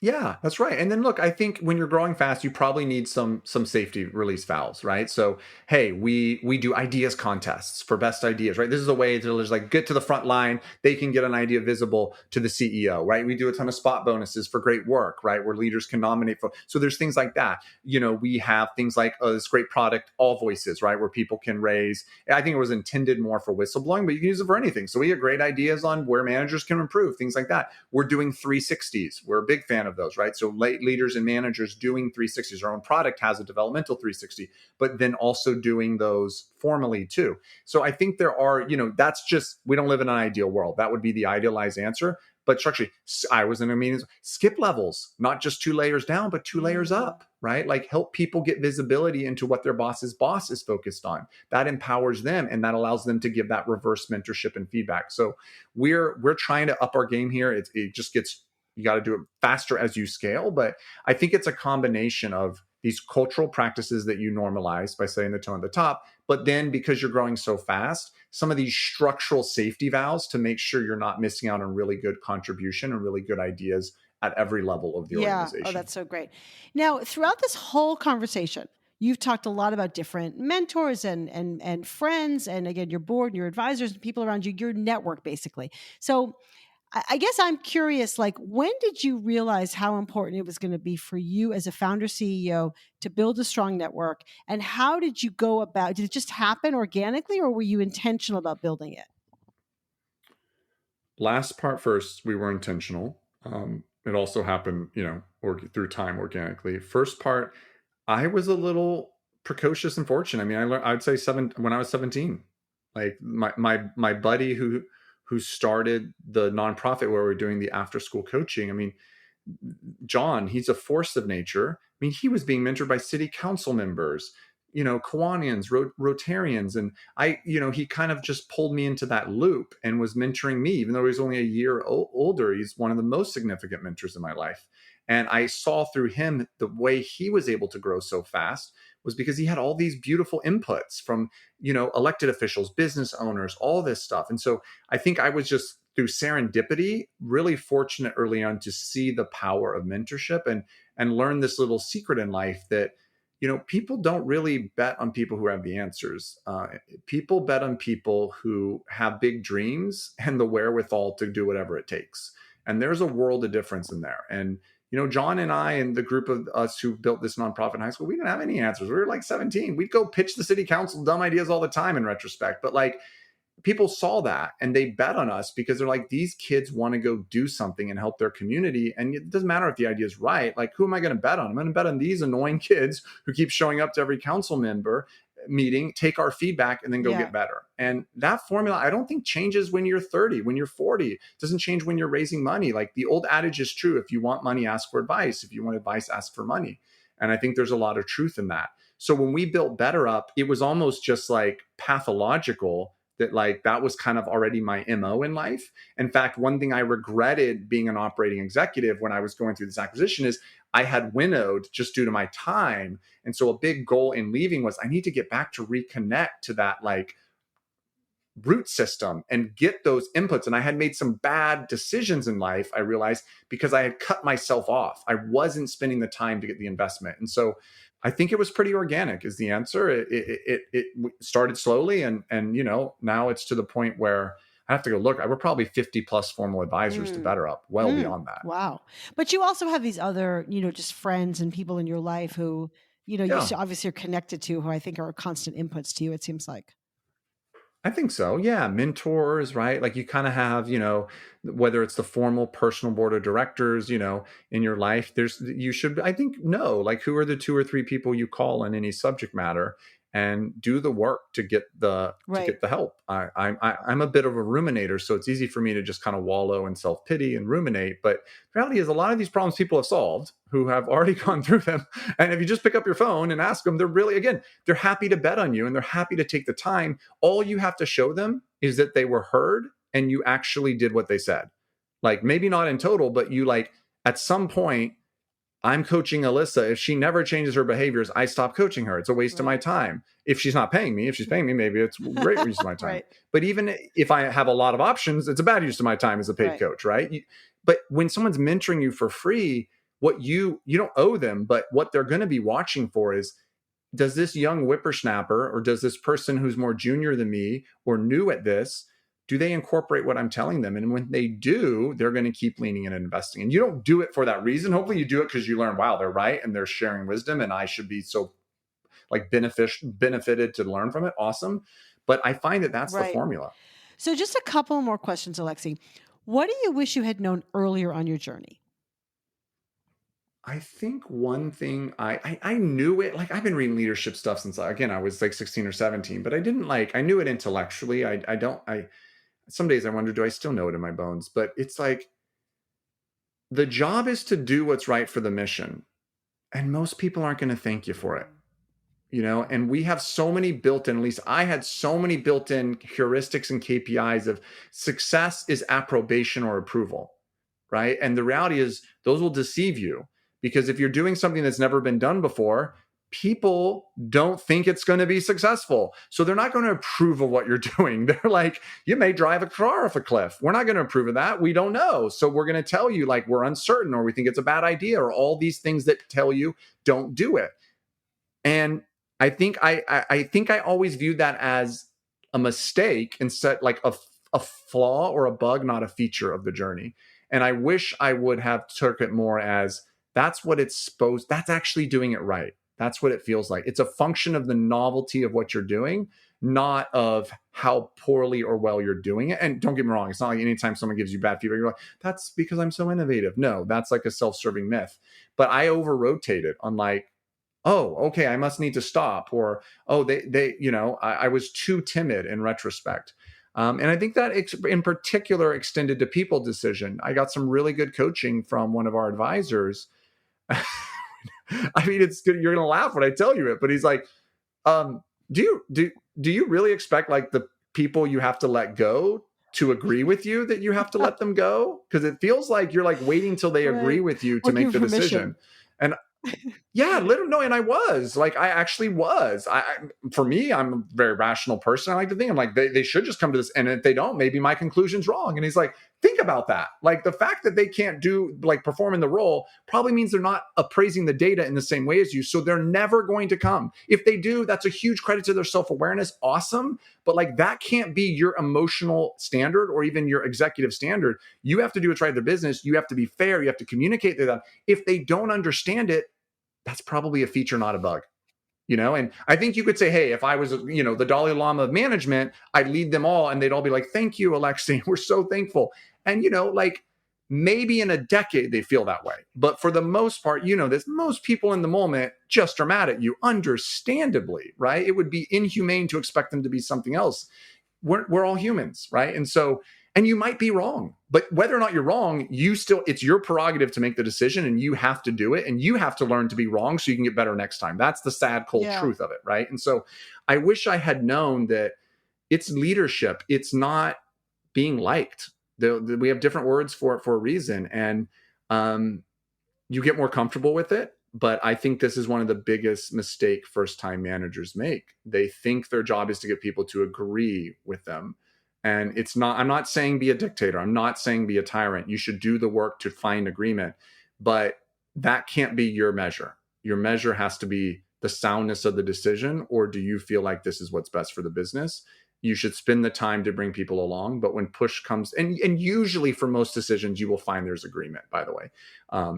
Yeah, that's right. And then look, I think when you're growing fast, you probably need some safety release valves, right? So, hey, we do ideas contests for best ideas, right? This is a way to just like get to the front line. They can get an idea visible to the CEO, right? We do a ton of spot bonuses for great work, right? Where leaders can nominate for. So there's things like that. We have things like this great product, All Voices, right? Where people can raise. I think it was intended more for whistleblowing, but you can use it for anything. So we have great ideas on where managers can improve, things like that. We're doing 360s. We're a big fan of those, right? So leaders and managers doing 360s. Our own product has a developmental 360, but then also doing those formally too. So I think there are, that's just, we don't live in an ideal world. That would be the idealized answer. But structurally, I was in a meeting, skip levels, not just 2 layers down, but 2 layers up, right? Like help people get visibility into what their boss's boss is focused on. That empowers them and that allows them to give that reverse mentorship and feedback. So we're trying to up our game here. It just gets, you got to do it faster as you scale. But I think it's a combination of these cultural practices that you normalize by setting the tone at the top. But then because you're growing so fast, some of these structural safety valves to make sure you're not missing out on really good contribution and really good ideas at every level of the organization. Oh, that's so great. Now, throughout this whole conversation, you've talked a lot about different mentors and friends, and again, your board, your advisors, and people around you, your network, basically. So I guess I'm curious, like, when did you realize how important it was going to be for you as a founder CEO to build a strong network? And how did you go about, did it just happen organically or were you intentional about building it? Last part first, we were intentional. It also happened, or through time organically. First part, I was a little precocious and fortunate. I mean, I'd say when I was 17, like my buddy who started the nonprofit where we're doing the after school coaching. I mean, John, he's a force of nature. I mean, he was being mentored by city council members, Cohnians, Rotarians. And he kind of just pulled me into that loop and was mentoring me, even though he's only a year older. He's one of the most significant mentors in my life. And I saw through him the way he was able to grow so fast was because he had all these beautiful inputs from, elected officials, business owners, all this stuff. And so I think I was just through serendipity, really fortunate early on to see the power of mentorship and learn this little secret in life that, people don't really bet on people who have the answers. People bet on people who have big dreams and the wherewithal to do whatever it takes. And there's a world of difference in there. And John and I and the group of us who built this nonprofit in high school, we didn't have any answers. We were like 17. We'd go pitch the city council dumb ideas all the time in retrospect. But like people saw that and they bet on us because they're like, these kids want to go do something and help their community. And it doesn't matter if the idea is right. Like, who am I going to bet on? I'm going to bet on these annoying kids who keep showing up to every council member meeting, take our feedback, and then go get better. And that formula, I don't think changes when you're 30, when you're 40. It doesn't change when you're raising money. Like the old adage is true. If you want money, ask for advice. If you want advice, ask for money. And I think there's a lot of truth in that. So when we built BetterUp, it was almost just like pathological that like that was kind of already my MO in life. In fact, one thing I regretted being an operating executive when I was going through this acquisition is I had winnowed just due to my time. And so a big goal in leaving was I need to get back to reconnect to that like root system and get those inputs. And I had made some bad decisions in life, I realized, because I had cut myself off. I wasn't spending the time to get the investment. And so I think it was pretty organic is the answer. It started slowly. And, now it's to the point where I have to go look. We're probably 50 plus formal advisors to BetterUp, well beyond that. Wow. But you also have these other, just friends and people in your life who, you obviously are connected to, who I think are constant inputs to you, it seems like. I think so. Yeah. Mentors, right? Like you kind of have, whether it's the formal personal board of directors, in your life, you should, I think, know, like who are the 2 or 3 people you call on any subject matter and do the work to get the help. I'm a bit of a ruminator, so it's easy for me to just kind of wallow in self-pity and ruminate. But the reality is a lot of these problems people have solved who have already gone through them. And if you just pick up your phone and ask them, they're happy to bet on you and they're happy to take the time. All you have to show them is that they were heard and you actually did what they said. Like maybe not in total, but you at some point, I'm coaching Alisa. If she never changes her behaviors, I stop coaching her. It's a waste of my time. If she's not paying me, if she's paying me, maybe it's a great use of my time. But even if I have a lot of options, it's a bad use of my time as a paid coach, right? But when someone's mentoring you for free, what you don't owe them, but what they're going to be watching for is, does this young whippersnapper or does this person who's more junior than me or new at this, do they incorporate what I'm telling them? And when they do, they're going to keep leaning in and investing. And you don't do it for that reason. Hopefully you do it because you learn, wow, they're right. And they're sharing wisdom and I should be so benefited to learn from it. Awesome. But I find that that's the formula. So just a couple more questions, Alexi. What do you wish you had known earlier on your journey? I think one thing I knew it, like I've been reading leadership stuff since, again, I was like 16 or 17, but I didn't I knew it intellectually. Some days I wonder, do I still know it in my bones? But it's like, the job is to do what's right for the mission. And most people aren't going to thank you for it. And we have so many built-in, at least I had so many built-in heuristics and KPIs of success is approbation or approval, right? And the reality is those will deceive you because if you're doing something that's never been done before, people don't think it's going to be successful. So they're not going to approve of what you're doing. They're like, you may drive a car off a cliff. We're not going to approve of that. We don't know. So we're going to tell you like we're uncertain or we think it's a bad idea or all these things that tell you don't do it. And I think I always viewed that as a mistake instead, like a flaw or a bug, not a feature of the journey. And I wish I would have took it more as that's actually doing it right. That's what it feels like. It's a function of the novelty of what you're doing, not of how poorly or well you're doing it. And don't get me wrong, it's not like anytime someone gives you bad feedback, you're like, that's because I'm so innovative. No, that's like a self-serving myth. But I over-rotated on like, oh, okay, I must need to stop. Or, oh, I was too timid in retrospect. And I think that in particular extended to people decision. I got some really good coaching from one of our advisors. I mean, you're going to laugh when I tell you it, but he's like, do you really expect like the people you have to let go to agree with you that you have to let them go? Because it feels like you're like waiting till they agree with you to make the decision. And yeah, literally, no, and I was like, I actually was. For me, I'm a very rational person. I like to think I'm like, they should just come to this, and if they don't, maybe my conclusion's wrong. And he's like, think about that. Like the fact that they can't perform in the role probably means they're not appraising the data in the same way as you. So they're never going to come. If they do, that's a huge credit to their self-awareness. Awesome. But like that can't be your emotional standard or even your executive standard. You have to do what's right in their business. You have to be fair. You have to communicate to them. If they don't understand it, that's probably a feature, not a bug. And I think you could say, hey, if I was, the Dalai Lama of management, I'd lead them all and they'd all be like, thank you, Alexi. We're so thankful. And, like maybe in a decade, they feel that way. But for the most part, most people in the moment just are mad at you, understandably, right? It would be inhumane to expect them to be something else. We're all humans, right? And so, and you might be wrong, but whether or not you're wrong, it's your prerogative to make the decision and you have to do it and you have to learn to be wrong so you can get better next time. That's the sad, cold truth of it, right? And so I wish I had known that it's leadership. It's not being liked. We have different words for it for a reason. And you get more comfortable with it. But I think this is one of the biggest mistake first-time managers make. They think their job is to get people to agree with them. And it's not, I'm not saying be a dictator. I'm not saying be a tyrant. You should do the work to find agreement, but that can't be your measure. Your measure has to be the soundness of the decision, or do you feel like this is what's best for the business? You should spend the time to bring people along. But when push comes, and usually for most decisions, you will find there's agreement, by the way,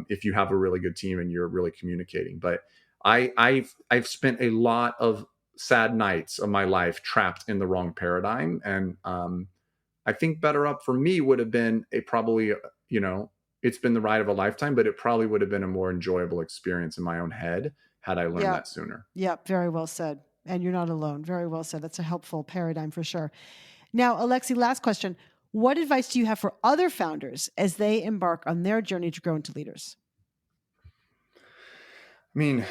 if you have a really good team and you're really communicating. But I've spent a lot of sad nights of my life trapped in the wrong paradigm. And I think BetterUp for me would have been it's been the ride of a lifetime, but it probably would have been a more enjoyable experience in my own head had I learned that sooner. Yeah, very well said. And you're not alone. Very well said. That's a helpful paradigm for sure. Now, Alexi, last question. What advice do you have for other founders as they embark on their journey to grow into leaders? I mean,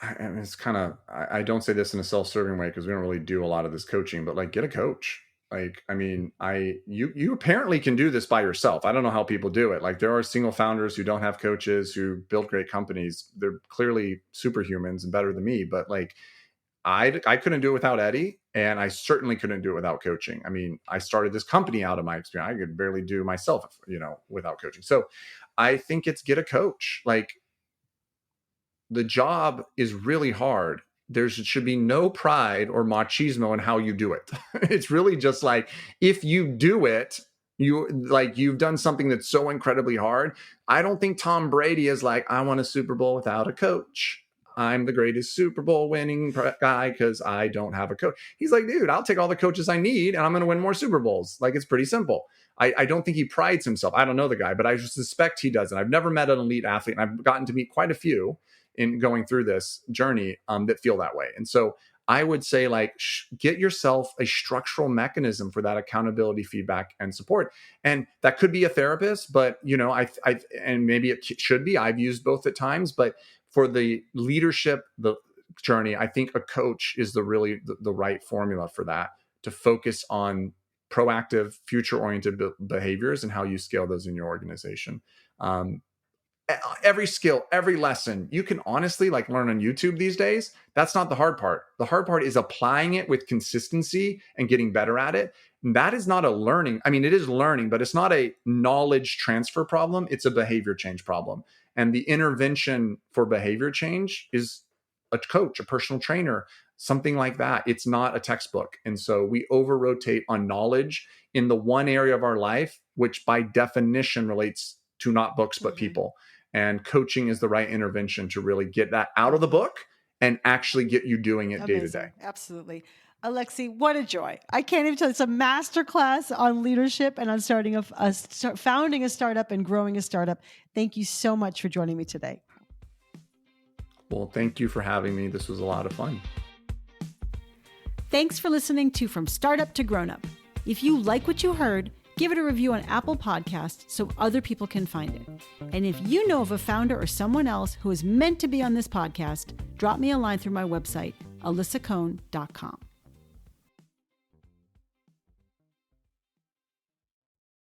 it's kind of, I don't say this in a self-serving way because we don't really do a lot of this coaching, but like, get a coach. Like, I mean, you apparently can do this by yourself. I don't know how people do it. Like, there are single founders who don't have coaches who build great companies. They're clearly superhumans and better than me, but like, I couldn't do it without Eddie, and I certainly couldn't do it without coaching. I mean, I started this company out of my experience. I could barely do myself, without coaching. So I think it's get a coach. Like, the job is really hard. There should be no pride or machismo in how you do it. It's really just like, if you do it, you've done something that's so incredibly hard. I don't think Tom Brady is like, I won a Super Bowl without a coach. I'm the greatest Super Bowl winning guy because I don't have a coach. He's like, dude, I'll take all the coaches I need and I'm going to win more Super Bowls. Like, it's pretty simple. I don't think he prides himself. I don't know the guy, but I suspect he doesn't. I've never met an elite athlete, and I've gotten to meet quite a few in going through this journey that feel that way. And so I would say, like, get yourself a structural mechanism for that accountability, feedback, and support. And that could be a therapist, but and maybe it should be. I've used both at times, but for the leadership, the journey, I think a coach is the right formula for that, to focus on proactive, future-oriented behaviors and how you scale those in your organization. Every skill, every lesson you can honestly learn on YouTube these days. That's not the hard part. The hard part is applying it with consistency and getting better at it. And that is not a learning. I mean, it is learning, but it's not a knowledge transfer problem. It's a behavior change problem. And the intervention for behavior change is a coach, a personal trainer, something like that. It's not a textbook. And so we over-rotate on knowledge in the one area of our life, which by definition relates to not books, but people. And coaching is the right intervention to really get that out of the book and actually get you doing it day to day. Absolutely. Alexi, what a joy. I can't even tell you. It's a masterclass on leadership and on founding a startup and growing a startup. Thank you so much for joining me today. Well, thank you for having me. This was a lot of fun. Thanks for listening to From Startup to Grown Up. If you like what you heard, give it a review on Apple Podcasts so other people can find it. And if you know of a founder or someone else who is meant to be on this podcast, drop me a line through my website, alisacohn.com.